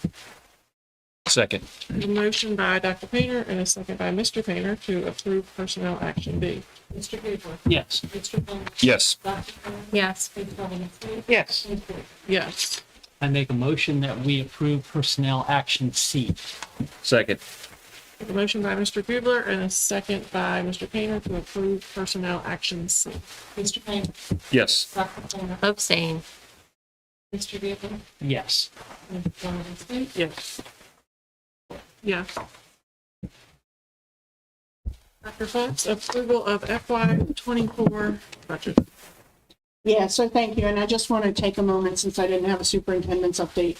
Second. A motion by Dr. Painter and a second by Mr. Painter to approve personnel action B. Mr. Goodwin. Yes. Mr. Payne. Yes. Dr. Payne. Yes. Mrs. Sullivan Smith. Yes. Mrs. Wood. Yes. I make a motion that we approve personnel action C. Second. A motion by Mr. Gubler and a second by Mr. Painter to approve personnel action C. Mr. Payne. Yes. Dr. Payne. Abstain. Mr. Goodwin. Yes. Mrs. Sullivan Smith. Yes. Yes. Dr. Fox, approval of FY '24 budget. Yeah, so thank you. And I just want to take a moment, since I didn't have a superintendent's update.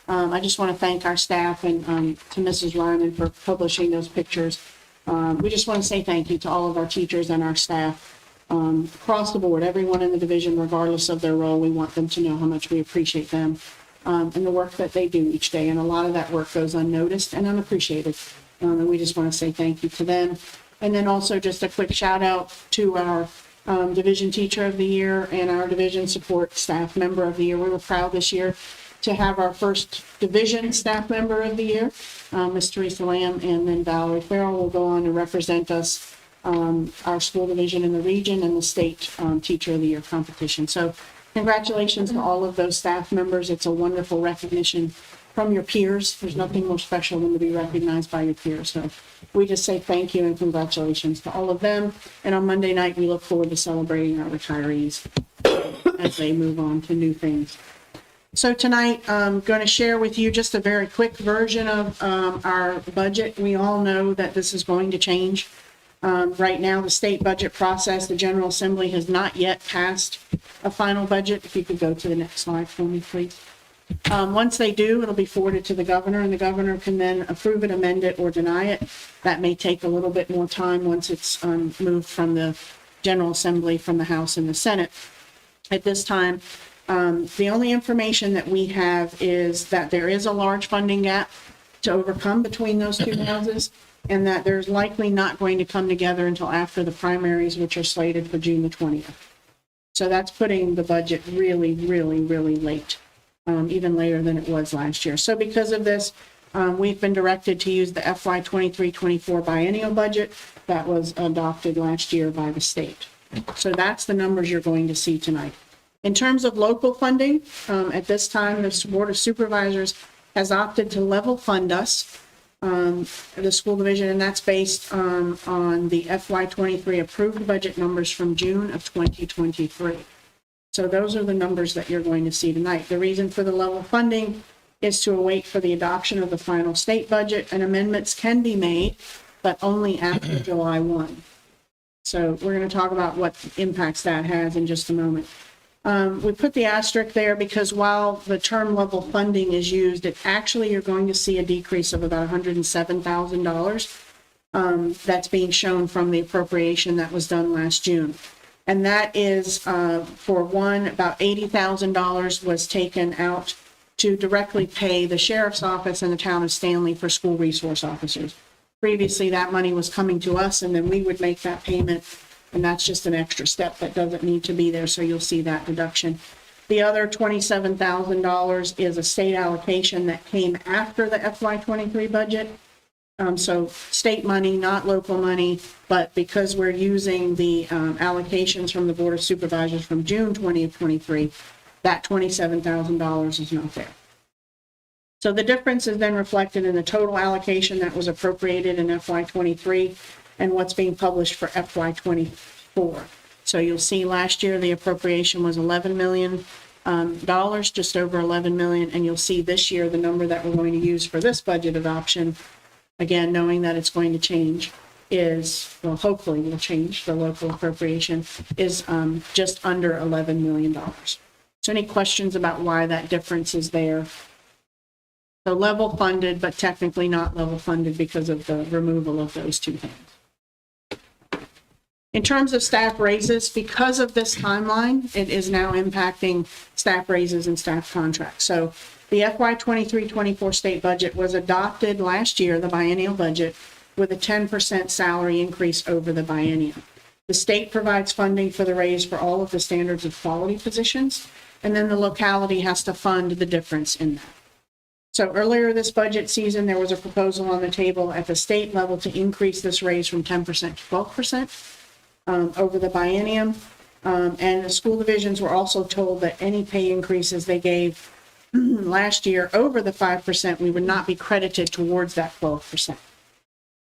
I just want to thank our staff and to Mrs. Ryman for publishing those pictures. We just want to say thank you to all of our teachers and our staff across the board, everyone in the division, regardless of their role. We want them to know how much we appreciate them and the work that they do each day. And a lot of that work goes unnoticed and unappreciated. And we just want to say thank you to them. And then also just a quick shout out to our Division Teacher of the Year and our Division Support Staff Member of the Year. We were proud this year to have our first Division Staff Member of the Year, Ms. Teresa Lamb, and then Valerie Farrell will go on to represent us, our school division in the region and the state Teacher of the Year competition. So congratulations to all of those staff members. It's a wonderful recognition from your peers. There's nothing more special than to be recognized by your peers. So we just say thank you and congratulations to all of them. And on Monday night, we look forward to celebrating our retirees as they move on to new things. So tonight, I'm going to share with you just a very quick version of our budget. We all know that this is going to change. Right now, the state budget process, the General Assembly has not yet passed a final budget. If you could go to the next slide for me, please. Once they do, it'll be forwarded to the governor, and the governor can then approve it, amend it, or deny it. That may take a little bit more time once it's moved from the General Assembly, from the House and the Senate. At this time, the only information that we have is that there is a large funding gap to overcome between those two houses, and that there's likely not going to come together until after the primaries, which are slated for June the 20th. So that's putting the budget really, really, really late, even later than it was last year. So because of this, we've been directed to use the FY 23-24 biennial budget that was adopted last year by the state. So that's the numbers you're going to see tonight. In terms of local funding, at this time, the Board of Supervisors has opted to level fund us, the school division, and that's based on the FY 23 approved budget numbers from June of 2023. So those are the numbers that you're going to see tonight. The reason for the level funding is to await for the adoption of the final state budget, and amendments can be made, but only after July 1. So we're going to talk about what impacts that has in just a moment. We put the asterisk there because while the term level funding is used, it actually, you're going to see a decrease of about $107,000 that's being shown from the appropriation that was done last June. And that is, for one, about $80,000 was taken out to directly pay the sheriff's office and the town of Stanley for school resource officers. Previously, that money was coming to us, and then we would make that payment, and that's just an extra step that doesn't need to be there, so you'll see that deduction. The other $27,000 is a state allocation that came after the FY 23 budget. So state money, not local money, but because we're using the allocations from the Board of Supervisors from June 2023, that $27,000 is not there. So the difference is then reflected in the total allocation that was appropriated in FY 23 and what's being published for FY 24. So you'll see last year the appropriation was $11 million, just over $11 million, and you'll see this year the number that we're going to use for this budget adoption, again, knowing that it's going to change, is, well, hopefully will change, the local appropriation, is just under $11 million. So any questions about why that difference is there? So level funded, but technically not level funded because of the removal of those two things. In terms of staff raises, because of this timeline, it is now impacting staff raises and staff contracts. So the FY 23-24 state budget was adopted last year, the biennial budget, with a 10% salary increase over the biennium. The state provides funding for the raise for all of the standards of quality positions, and then the locality has to fund the difference in that. So earlier this budget season, there was a proposal on the table at the state level to increase this raise from 10% to 12% over the biennium. And the school divisions were also told that any pay increases they gave last year over the 5%, we would not be credited towards that 12%.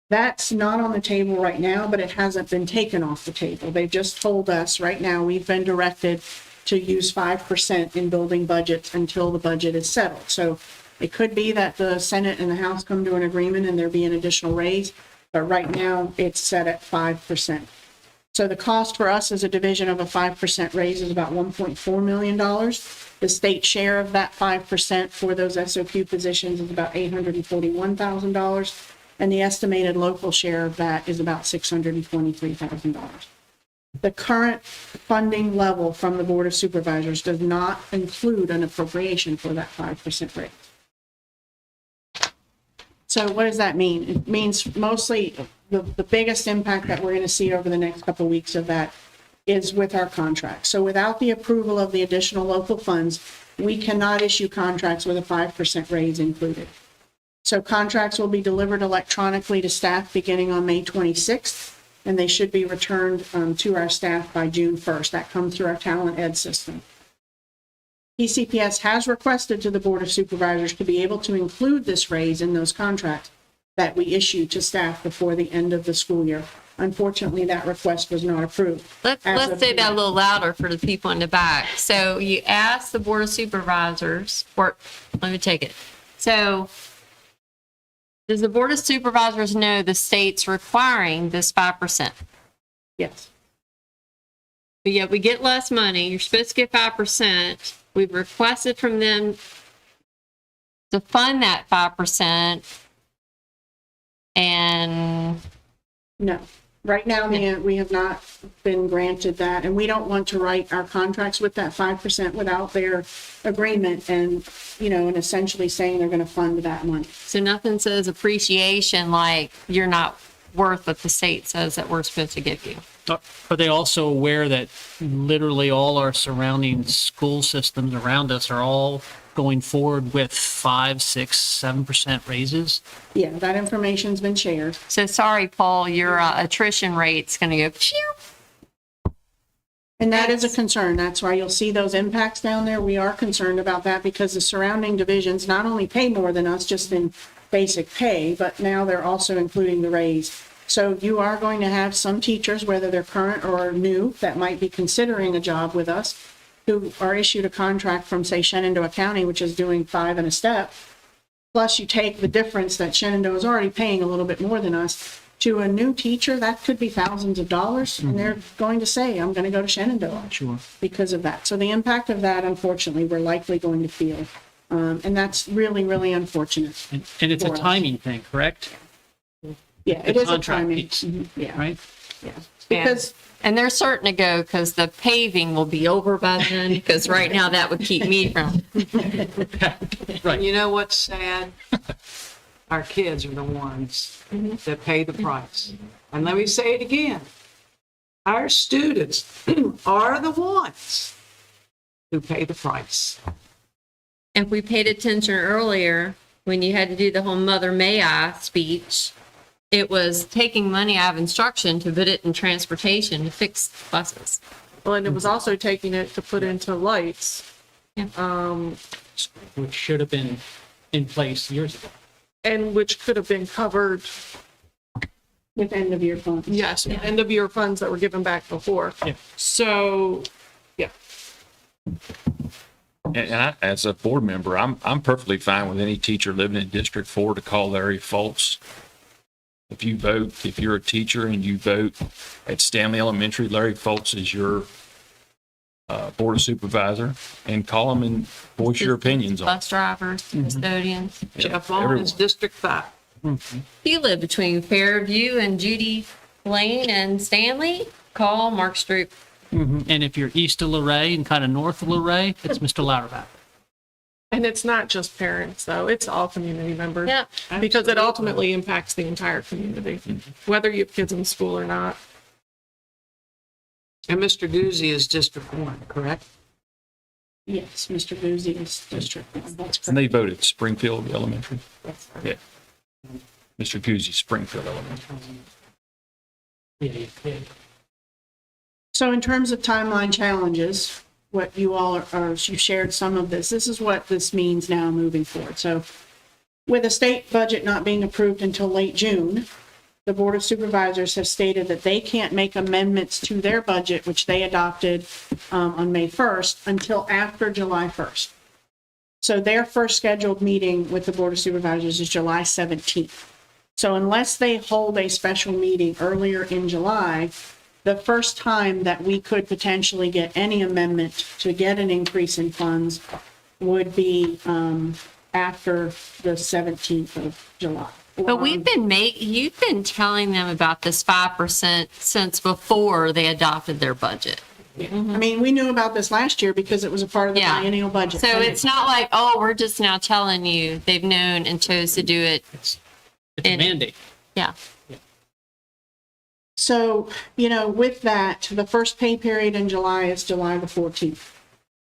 That's not on the table right now, but it hasn't been taken off the table. They've just told us right now we've been directed to use 5% in building budgets until the budget is settled. So it could be that the Senate and the House come to an agreement and there be an additional raise, but right now it's set at 5%. So the cost for us as a division of a 5% raise is about $1.4 million. The state share of that 5% for those SOQ positions is about $841,000. And the estimated local share of that is about $623,000. The current funding level from the Board of Supervisors does not include an appropriation for that 5% raise. So what does that mean? It means mostly the biggest impact that we're going to see over the next couple of weeks of that is with our contracts. So without the approval of the additional local funds, we cannot issue contracts with a 5% raise included. So contracts will be delivered electronically to staff beginning on May 26th, and they should be returned to our staff by June 1st. That comes through our talent ed system. PCPS has requested to the Board of Supervisors to be able to include this raise in those contracts that we issue to staff before the end of the school year. Unfortunately, that request was not approved. Let's As of say that a today. little louder for the people in the back. So you asked the Board of Supervisors, or let me take it. So does the Board of Supervisors know the state's requiring this 5%? Yes. But yet we get less money. You're supposed to get 5%. We've requested from them to fund that 5%. And No. Right now, we have not been granted that, and we don't want to write our contracts with that 5% without their agreement and, and essentially saying they're going to fund that money. so nothing says appreciation like you're not worth what the state says that we're supposed to give you. Are they also aware that literally all our surrounding school systems around us are all going forward with 5, 6, 7% raises? Yeah, that information's been shared. So sorry, Paul, your attrition rate's going to go. Phew. And that is a concern. That's why you'll see those impacts down there. We are concerned about that because the surrounding divisions not only pay more than us just in basic pay, but now they're also including the raise. So you are going to have some teachers, whether they're current or new, that might be considering a job with us, who are issued a contract from, say, Shenandoah County, which is doing 5 and a step. Plus you take the difference that Shenandoah is already paying a little bit more than us. To a new teacher, that could be thousands of dollars, and they're going to say, I'm going to go to Shenandoah. Sure. Because of that. So the impact of that, unfortunately, we're likely going to feel. And that's really, really unfortunate. And it's a For us. timing thing, correct? Yeah, The it is a contract timing. piece, Mhm, yeah, right? yeah. Because, And they're certain to go because the paving will be over by then, because right now that would keep me from. Right. You know what's sad? Our kids are the ones that pay the price. And let me say it again. Our students are the ones who pay the price. If we paid attention earlier, when you had to do the whole Mother May I speech, it was taking money out of instruction to put it in transportation to fix buses. Well, and it was also taking it to put into lights. Which should have been in place years ago. And which could have been covered, with end of year funds. yes, end of year funds that were given back before. Yeah. So, yeah. And I, as a board member, I'm perfectly fine with any teacher living in District 4 to call Larry Foltz. If you vote, if you're a teacher and you vote at Stanley Elementary, Larry Foltz is your board of supervisor, and call him and voice your opinions on it. Bus drivers, custodians. Jeff Vaughn is District 5. You live between Fairview and Judy Lane and Stanley, call Mark Stroop. And if you're east of Luray and kind of north of Luray, it's Mr. Lauterbach. And it's not just parents, though. It's all community members. Yeah. Because it ultimately impacts the entire community, whether you have kids in school or not. And Mr. Guzzi is District 1, correct? Yes, Mr. Boozy is district. That's And correct. they voted Springfield Elementary. Yeah. Mr. Guzzi, Springfield Elementary. Yeah. So in terms of timeline challenges, what you all are, you shared some of this. This is what this means now moving forward. So with a state budget not being approved until late June, the Board of Supervisors have stated that they can't make amendments to their budget, which they adopted on May 1st, until after July 1st. So their first scheduled meeting with the Board of Supervisors is July 17th. So unless they hold a special meeting earlier in July, the first time that we could potentially get any amendment to get an increase in funds would be after the 17th of July. But you've been telling them about this 5% since before they adopted their budget. I mean, we knew about this last year because it was a part of the Yeah. biennial budget. So it's not like, oh, we're just now telling you. They've known and chose to do it. It's a mandate. Yeah. So, with that, the first pay period in July is July the 14th.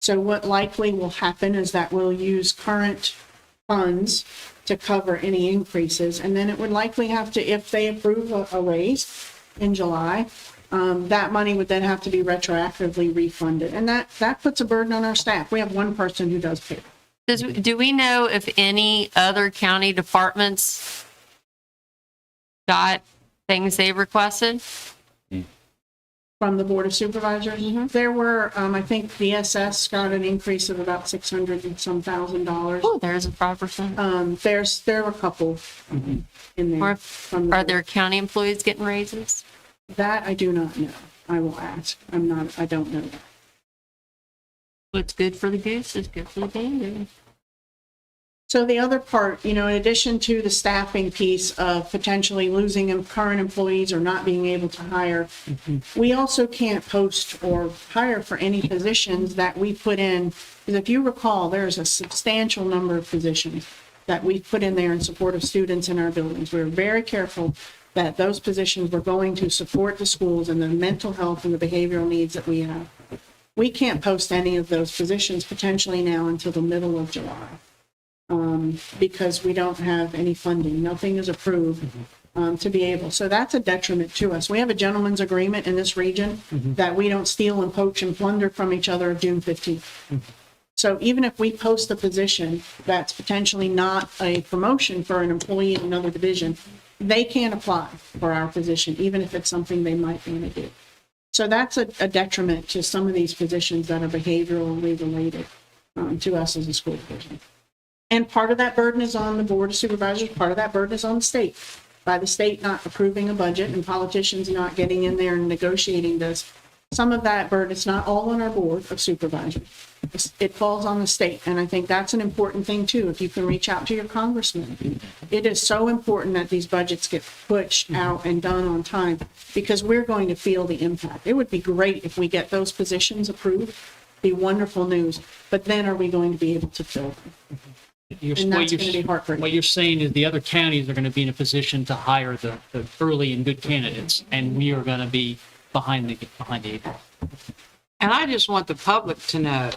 So what likely will happen is that we'll use current funds to cover any increases. And then it would likely have to, if they approve a raise in July, that money would then have to be retroactively refunded. And that puts a burden on our staff. We have one person who does pay. Do we know if any other county departments got things they requested? From the Board of Supervisors. There were, I think the SS got an increase of about 600 and some $1,000. Oh, there's a 5%. There were a couple in there. Or from the are board. there county employees getting raises? That I do not know. I will ask. I don't know that. What's good for the goose is good for the gander. So the other part, in addition to the staffing piece of potentially losing current employees or not being able to hire, we also can't post or hire for any positions that we put in. Because if you recall, there's a substantial number of positions that we put in there in support of students in our buildings. We're very careful that those positions were going to support the schools and the mental health and the behavioral needs that we have. We can't post any of those positions potentially now until the middle of July. Because we don't have any funding. Nothing is approved to be able. So that's a detriment to us. We have a gentleman's agreement in this region that we don't steal and poach and plunder from each other of June 15th. So even if we post a position that's potentially not a promotion for an employee in another division, they can't apply for our position, even if it's something they might want to do. So that's a detriment to some of these positions that are behaviorally related to us as a school division. And part of that burden is on the Board of Supervisors, part of that burden is on the state. By the state not approving a budget and politicians not getting in there and negotiating this, some of that burden, it's not all on our Board of Supervisors. It falls on the state, and I think that's an important thing too, if you can reach out to your congressman. It is so important that these budgets get pushed out and done on time, because we're going to feel the impact. It would be great if we get those positions approved, be wonderful news, but then are we going to be able to fill them? And that's going to be heartbreaking. What you're saying is the other counties are going to be in a position to hire the early and good candidates, and we are going to be behind the eight ball. And I just want the public to know,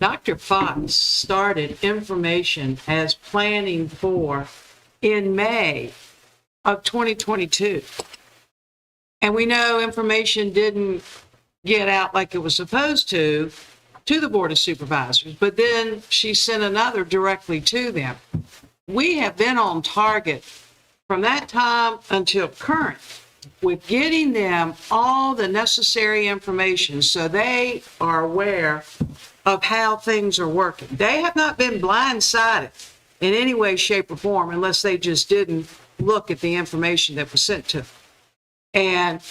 Dr. Fox started information as planning for in May of 2022. And we know information didn't get out like it was supposed to the Board of Supervisors, but then she sent another directly to them. We have been on target from that time until current with getting them all the necessary information so they are aware of how things are working. They have not been blindsided in any way, shape, or form unless they just didn't look at the information that was sent to them. And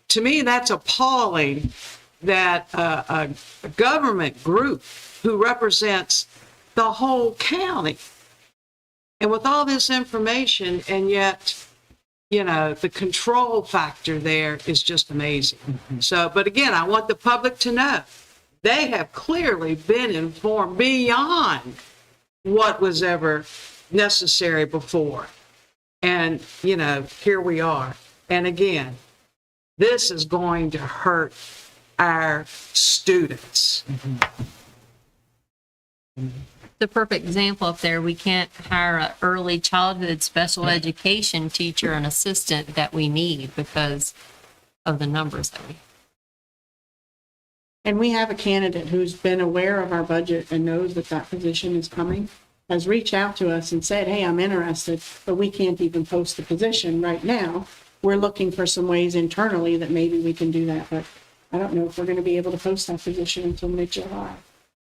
to me, that's appalling that a government group who represents the whole county, and with all this information, and yet, the control factor there is just amazing. So, but again, I want the public to know they have clearly been informed beyond what was ever necessary before. And, here we are. And again, this is going to hurt our students. The perfect example up there, we can't hire an early childhood special education teacher and assistant that we need because of the numbers that we have. And we have a candidate who's been aware of our budget and knows that that position is coming, has reached out to us and said, hey, I'm interested, but we can't even post the position right now. We're looking for some ways internally that maybe we can do that, but I don't know if we're going to be able to post that position until mid-July.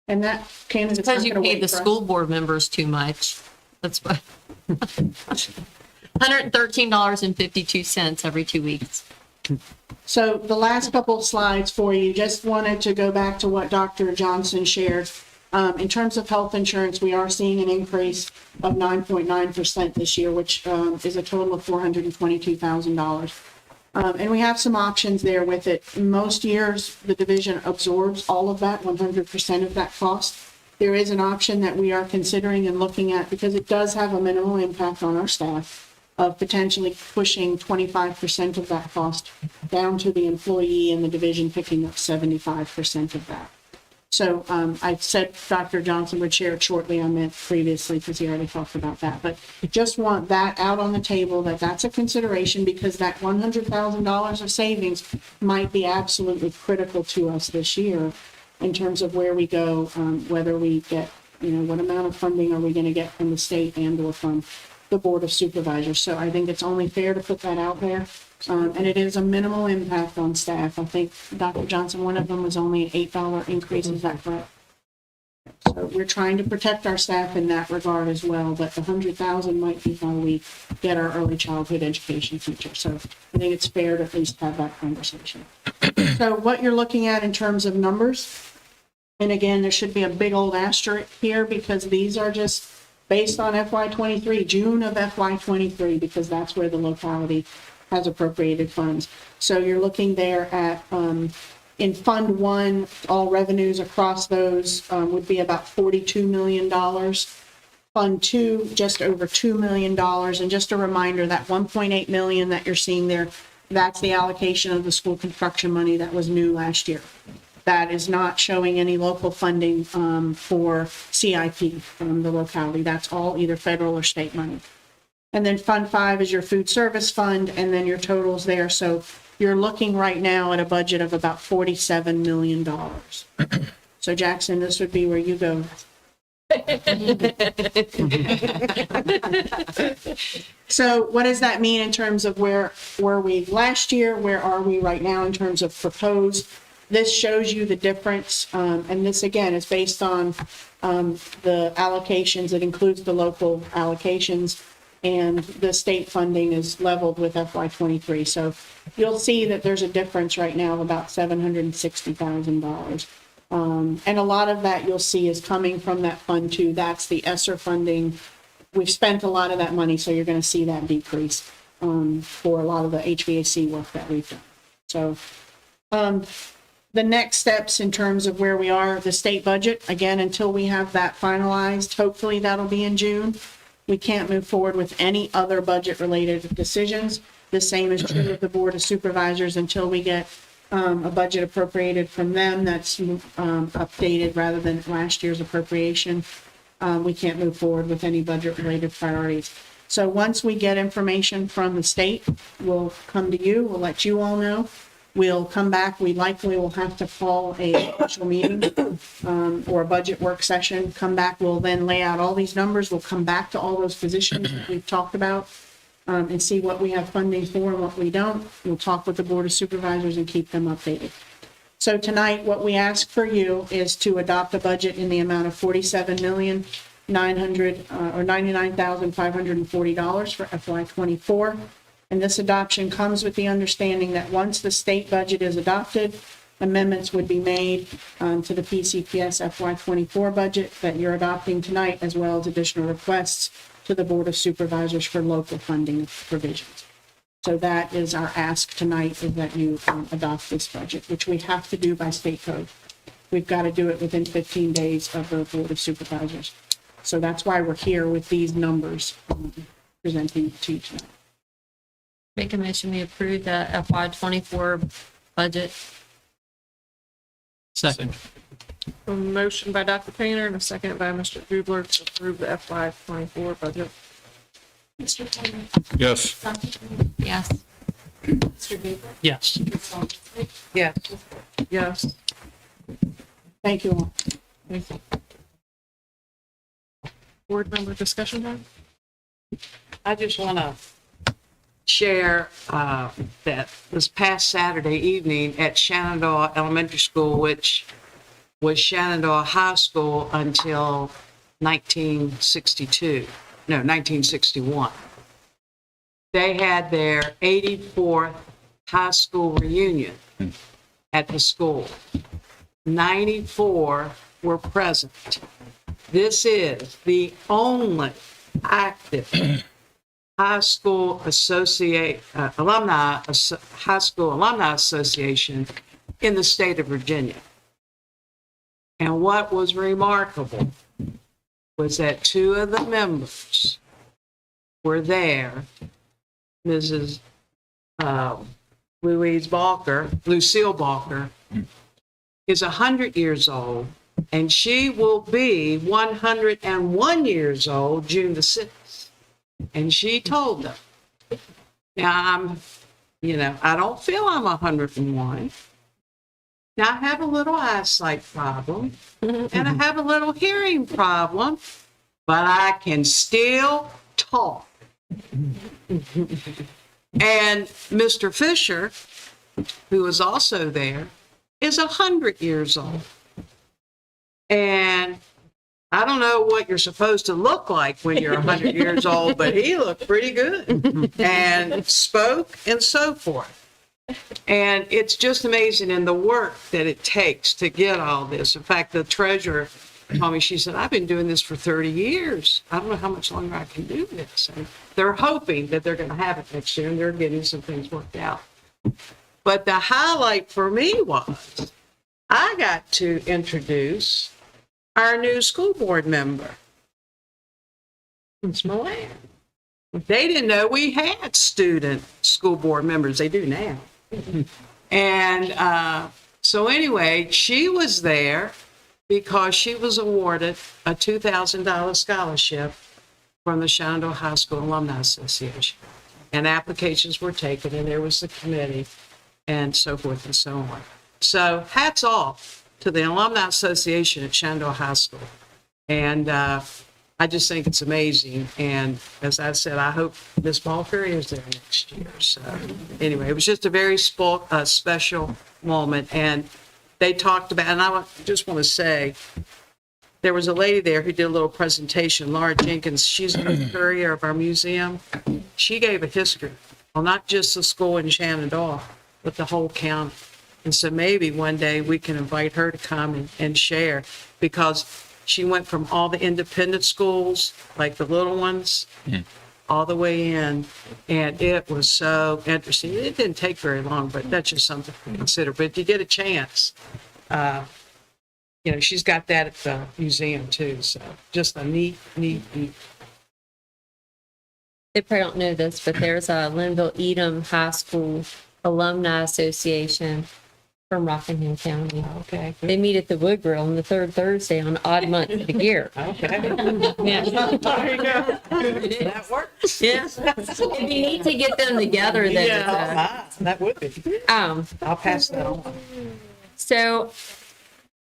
And that candidate's not Because you going to pay wait the for us. school board members too much. That's why. $113.52 every 2 weeks. So the last couple of slides for you, just wanted to go back to what Dr. Johnson shared. In terms of health insurance, we are seeing an increase of 9.9% this year, which is a total of $422,000. And we have some options there with it. Most years, the division absorbs all of that, 100% of that cost. There is an option that we are considering and looking at, because it does have a minimal impact on our staff, of potentially pushing 25% of that cost down to the employee and the division picking up 75% of that. So I said Dr. Johnson would share it shortly on that previously, because he already talked about that. But just want that out on the table, that that's a consideration, because that $100,000 of savings might be absolutely critical to us this year in terms of where we go, whether we get, what amount of funding are we going to get from the state and or from the Board of Supervisors. So I think it's only fair to put that out there. And it is a minimal impact on staff. I think, Dr. Johnson, one of them was only an $8 increase, is that correct? So we're trying to protect our staff in that regard as well, but the 100,000 might be how we get our early childhood education future. So I think it's fair to at least have that conversation. So what you're looking at in terms of numbers, and again, there should be a big old asterisk here because these are just based on FY23, June of FY23, because that's where the locality has appropriated funds. So you're looking there at, in Fund 1, all revenues across those would be about $42 million. Fund 2, just over $2 million. And just a reminder, that $1.8 million that you're seeing there, that's the allocation of the school construction money that was new last year. That is not showing any local funding for CIP from the locality. That's all either federal or state money. And then Fund 5 is your food service fund, and then your totals there. So you're looking right now at a budget of about $47 million. So Jackson, this would be where you go. So what does that mean in terms of where were we last year? Where are we right now in terms of proposed? This shows you the difference, and this again is based on the allocations. It includes the local allocations, and the state funding is leveled with FY23. So you'll see that there's a difference right now of about $760,000. And a lot of that you'll see is coming from that Fund 2. That's the ESSER funding. We've spent a lot of that money, so you're going to see that decrease for a lot of the HVAC work that we've done. So the next steps in terms of where we are, the state budget, again, until we have that finalized, hopefully that'll be in June. We can't move forward with any other budget-related decisions. The same is true of the Board of Supervisors until we get a budget appropriated from them that's updated rather than last year's appropriation. We can't move forward with any budget-related priorities. So once we get information from the state, we'll come to you. We'll let you all know. We'll come back. We likely will have to call a special meeting or a budget work session. Come back. We'll then lay out all these numbers. We'll come back to all those positions that we've talked about and see what we have funding for and what we don't. We'll talk with the Board of Supervisors and keep them updated. So tonight, what we ask for you is to adopt a budget in the amount of $99,540 for FY24. And this adoption comes with the understanding that once the state budget is adopted, amendments would be made to the PCPS FY24 budget that you're adopting tonight, as well as additional requests to the Board of Supervisors for local funding provisions. So that is our ask tonight, is that you adopt this budget, which we have to do by state code. We've got to do it within 15 days of the Board of Supervisors. So that's why we're here with these numbers presenting to you tonight. Make a motion, we approve the FY24 budget. Second. A motion by Dr. Painter and a second by Mr. Gubler to approve the FY24 budget. Mr. Taylor? Yes. Dr. Taylor? Yes. Mr. Gabriel? Yes. Ms. Walton? Yes. Yes. Thank you all. Thank you. Board member discussion time? I just want to share that this past Saturday evening at Shenandoah Elementary School, which was Shenandoah High School until 1961. They had their 84th high school reunion at the school. 94 were present. This is the only active high school high school alumni association in the state of Virginia. And what was remarkable was that two of the members were there. Mrs. Lucille Balker, is 100 years old, and she will be 101 years old June the 6th. And she told them, now I don't feel I'm 101. Now I have a little eyesight problem and I have a little hearing problem, but I can still talk. And Mr. Fisher, who was also there, is 100 years old. And I don't know what you're supposed to look like when you're 100 years old, but he looked pretty good and spoke and so forth. And it's just amazing in the work that it takes to get all this. In fact, the treasurer told me, she said, I've been doing this for 30 years. I don't know how much longer I can do this. And they're hoping that they're going to have it next year, and they're getting some things worked out. But the highlight for me was I got to introduce our new school board member. It's Milan. They didn't know we had student school board members. They do now. And so anyway, she was there because she was awarded a $2,000 scholarship from the Shenandoah High School Alumni Association. And applications were taken, and there was the committee and so forth and so on. So hats off to the Alumni Association at Shenandoah High School. And I just think it's amazing. And as I said, I hope Ms. Balker is there next year. So anyway, it was just a very special moment. And they talked about, and I just want to say, there was a lady there who did a little presentation, Laura Jenkins. She's the courier of our museum. She gave a history, well, not just the school in Shenandoah, but the whole county. And so maybe one day we can invite her to come and share, because she went from all the independent schools, like the little ones, all the way in. And it was so interesting. It didn't take very long, but that's just something to consider. But if you get a chance, she's got that at the museum too. So just a neat. They probably don't know this, but there's a Linville-Edom High School Alumni Association from Rockingham County. Okay. They meet at the Wood Grill on the third Thursday on odd month of the year. Okay. Yeah. There you go. That works. Yeah. It'd be neat to get them together then. Yeah, that would be. I'll pass that on. So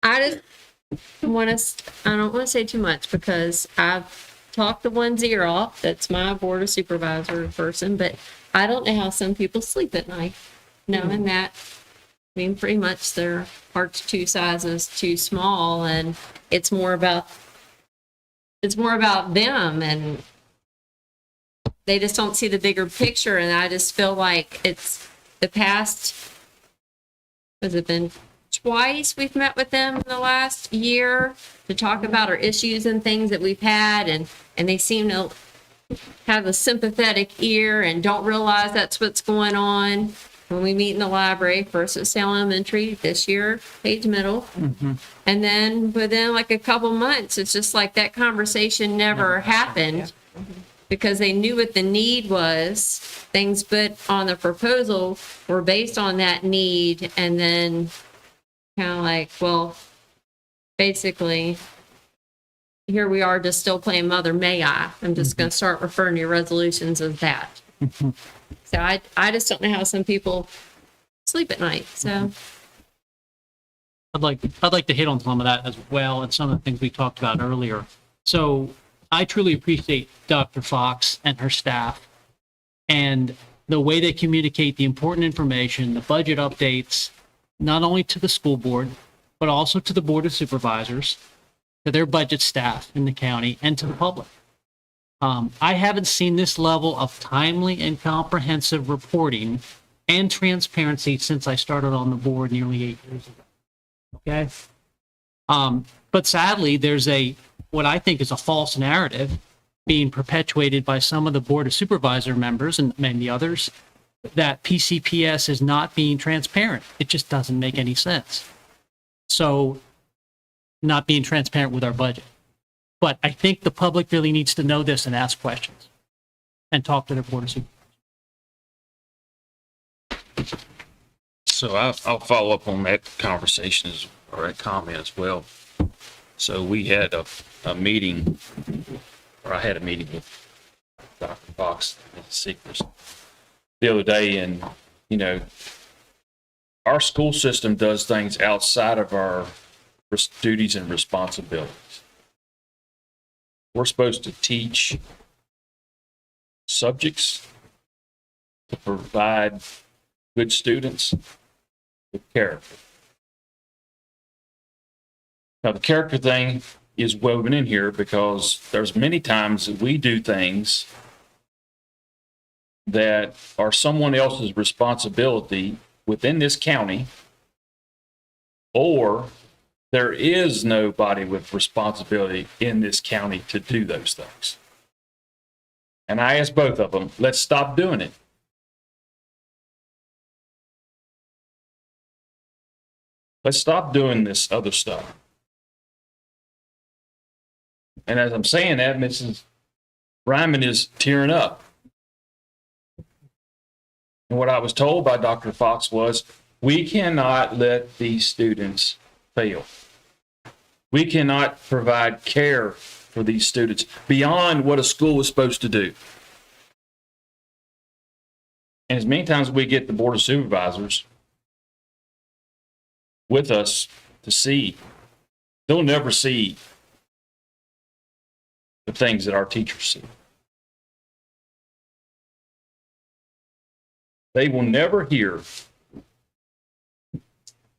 I don't want to say too much, because I've talked the one's ear off. That's my board of supervisor person, but I don't know how some people sleep at night, knowing that, I mean, pretty much their heart's 2 sizes too small, and it's more about them, and they just don't see the bigger picture. And I just feel like it's the past, has it been twice we've met with them in the last year to talk about our issues and things that we've had, and they seem to have a sympathetic ear and don't realize that's what's going on. When we meet in the library, first at Salem Elementary, this year, Page Middle. And then within like a couple months, it's just like that conversation never happened, because they knew what the need was. Things put on the proposal were based on that need. And then kind of like, well, basically, here we are just still playing Mother May I. I'm just going to start referring to your resolutions as that. So I just don't know how some people sleep at night. So I'd like to hit on some of that as well, and some of the things we talked about earlier. So I truly appreciate Dr. Fox and her staff and the way they communicate the important information, the budget updates, not only to the school board, but also to the board of supervisors, to their budget staff in the county, and to the public. I haven't seen this level of timely and comprehensive reporting and transparency since I started on the board nearly 8 years ago. Okay. But sadly, there's what I think is a false narrative being perpetuated by some of the board of supervisor members and many others, that PCPS is not being transparent. It just doesn't make any sense. So, not being transparent with our budget. But I think the public really needs to know this and ask questions and talk to their board of supervisors. So I'll follow up on that conversation or that comment as well. So we had a meeting, or I had a meeting with Dr. Fox and his secrets the other day, and our school system does things outside of our duties and responsibilities. We're supposed to teach subjects to provide good students with character. Now, the character thing is woven in here because there's many times that we do things that are someone else's responsibility within this county, or there is nobody with responsibility in this county to do those things. And I asked both of them, let's stop doing it. Let's stop doing this other stuff. And as I'm saying that, Mrs. Ryman is tearing up. And what I was told by Dr. Fox was, we cannot let these students fail. We cannot provide care for these students beyond what a school is supposed to do. And as many times we get the Board of Supervisors with us to see, they'll never see the things that our teachers see. They will never hear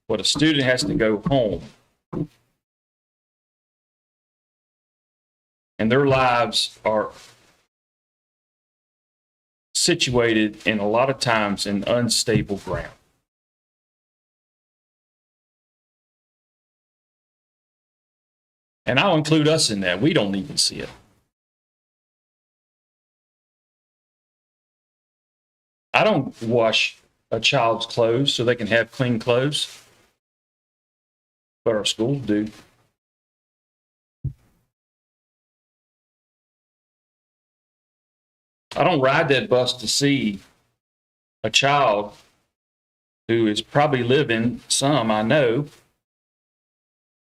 what a student has to go home and their lives are situated in a lot of times in unstable ground. And I'll include us in that. We don't even see it. I don't wash a child's clothes so they can have clean clothes, but our schools do. I don't ride that bus to see a child who is probably living, some I know,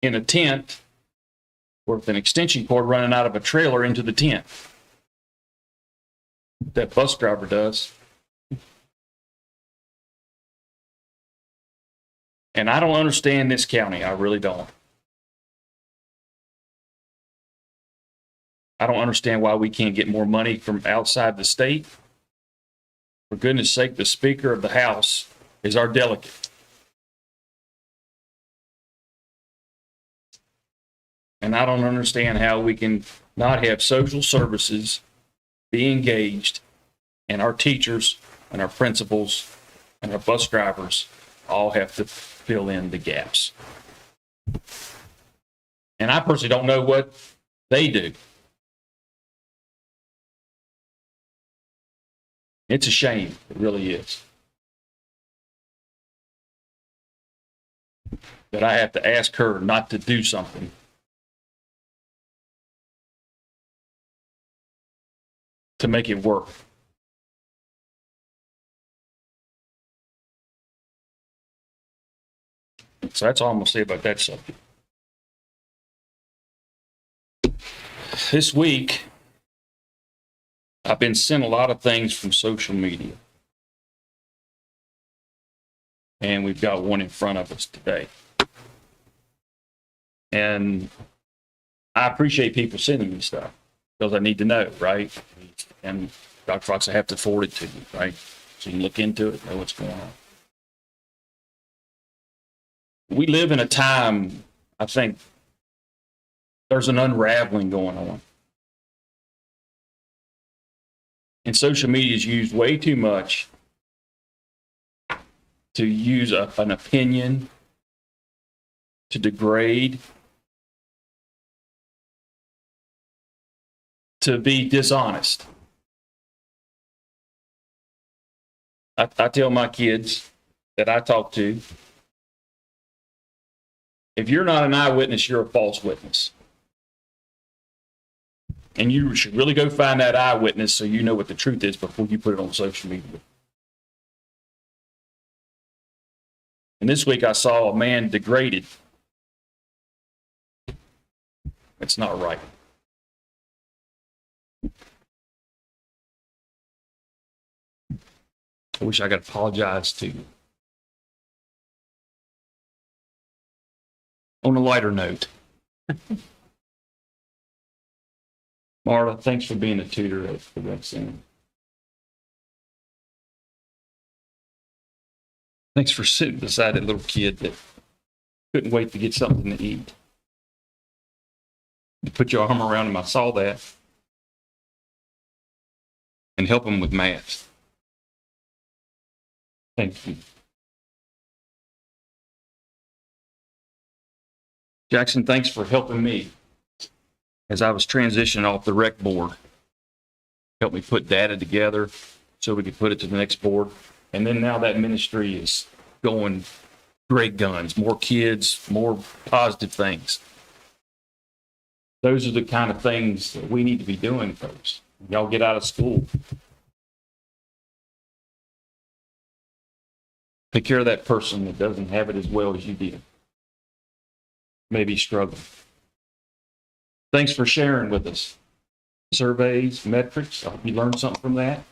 in a tent with an extension cord running out of a trailer into the tent. That bus driver does. And I don't understand this county. I really don't. I don't understand why we can't get more money from outside the state. For goodness sake, the Speaker of the House is our delegate. And I don't understand how we can not have social services be engaged and our teachers and our principals and our bus drivers all have to fill in the gaps. And I personally don't know what they do. It's a shame. It really is. That I have to ask her not to do something to make it work. So that's all I'm going to say about that subject. This week, I've been sent a lot of things from social media. And we've got one in front of us today. And I appreciate people sending me stuff because I need to know, right? And Dr. Fox, I have to forward it to you, right? So you can look into it, know what's going on. We live in a time, I think, there's an unraveling going on. And social media is used way too much to use an opinion, to degrade, to be dishonest. I tell my kids that I talk to, if you're not an eyewitness, you're a false witness. And you should really go find that eyewitness so you know what the truth is before you put it on social media. And this week I saw a man degraded. It's not right. I wish I could apologize to you. On a lighter note, Marla, thanks for being a tutor at the rec center. Thanks for sitting beside that little kid that couldn't wait to get something to eat. You put your arm around him, I saw that. And help him with math. Thank you. Jackson, thanks for helping me as I was transitioning off the rec board. Helped me put data together so we could put it to the next board. And then now that ministry is going great guns, more kids, more positive things. Those are the kind of things that we need to be doing, folks. Y'all get out of school. Take care of that person that doesn't have it as well as you did. Maybe struggling. Thanks for sharing with us. Surveys, metrics, I hope you learned something from that.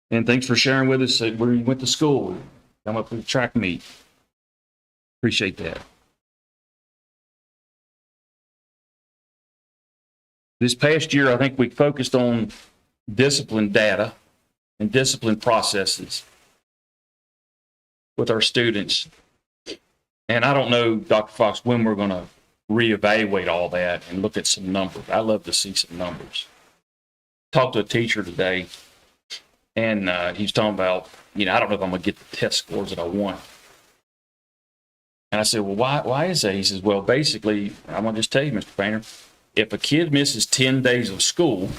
And thanks for sharing with us where you went to school. Come up with a track meet. Appreciate that. This past year, I think we focused on discipline data and discipline processes with our students. And I don't know, Dr. Fox, when we're going to reevaluate all that and look at some numbers. I love to see some numbers. Talked to a teacher today, and he's talking about, I don't know if I'm going to get the test scores that I want. And I said, well, why is that? He says, well, basically, I'm going to just tell you, Mr. Painter, if a kid misses 10 days of school,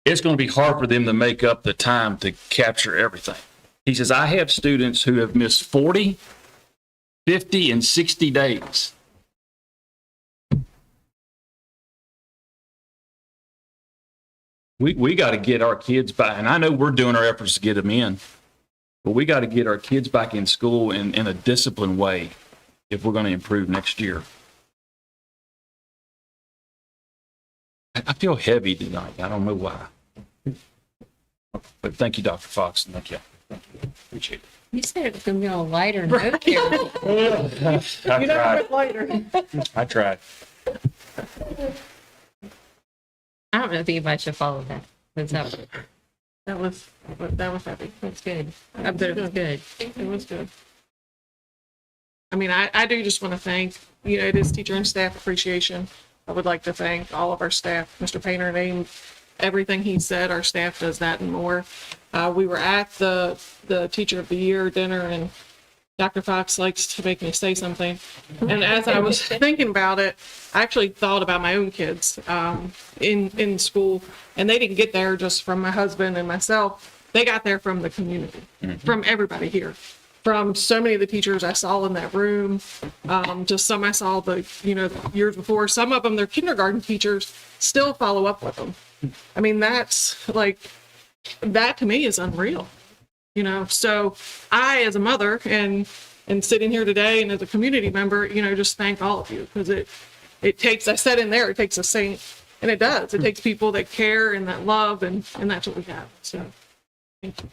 it's going to be hard for them to make up the time to capture everything. He says, I have students who have missed 40, 50, and 60 days. We got to get our kids back, and I know we're doing our efforts to get them in, but we got to get our kids back in school in a disciplined way if we're going to improve next year. I feel heavy tonight. I don't know why. But thank you, Dr. Fox, and thank you. Appreciate it. You said it was going to be a lighter note here. I tried. I tried. I don't know if anybody should follow that. That was heavy. That's good. I bet it was good. It was good. I mean, I do just want to thank, it is Teacher and Staff Appreciation. I would like to thank all of our staff. Mr. Painter named everything he said. Our staff does that and more. We were at the Teacher of the Year dinner, and Dr. Fox likes to make me say something. And as I was thinking about it, I actually thought about my own kids in school, and they didn't get there just from my husband and myself. They got there from the community, from everybody here, from so many of the teachers I saw in that room, just some I saw the years before. Some of them, their kindergarten teachers still follow up with them. I mean, that's like, that to me is unreal. So I, as a mother and sitting here today and as a community member, just thank all of you, because it takes, I said in there, it takes a saint, and it does. It takes people that care and that love, and that's what we have. So thank you.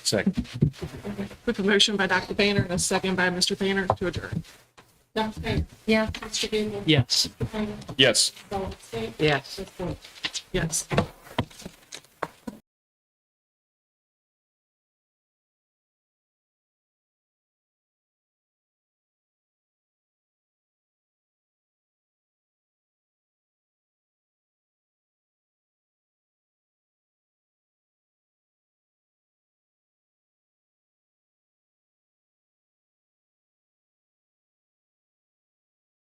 Second. With a motion by Dr. Painter and a second by Mr. Painter to adjourn. Dr. Painter? Yeah. Mr. Daniel? Yes. Mr. Painter? Yes. Solid State? Yes. Yes.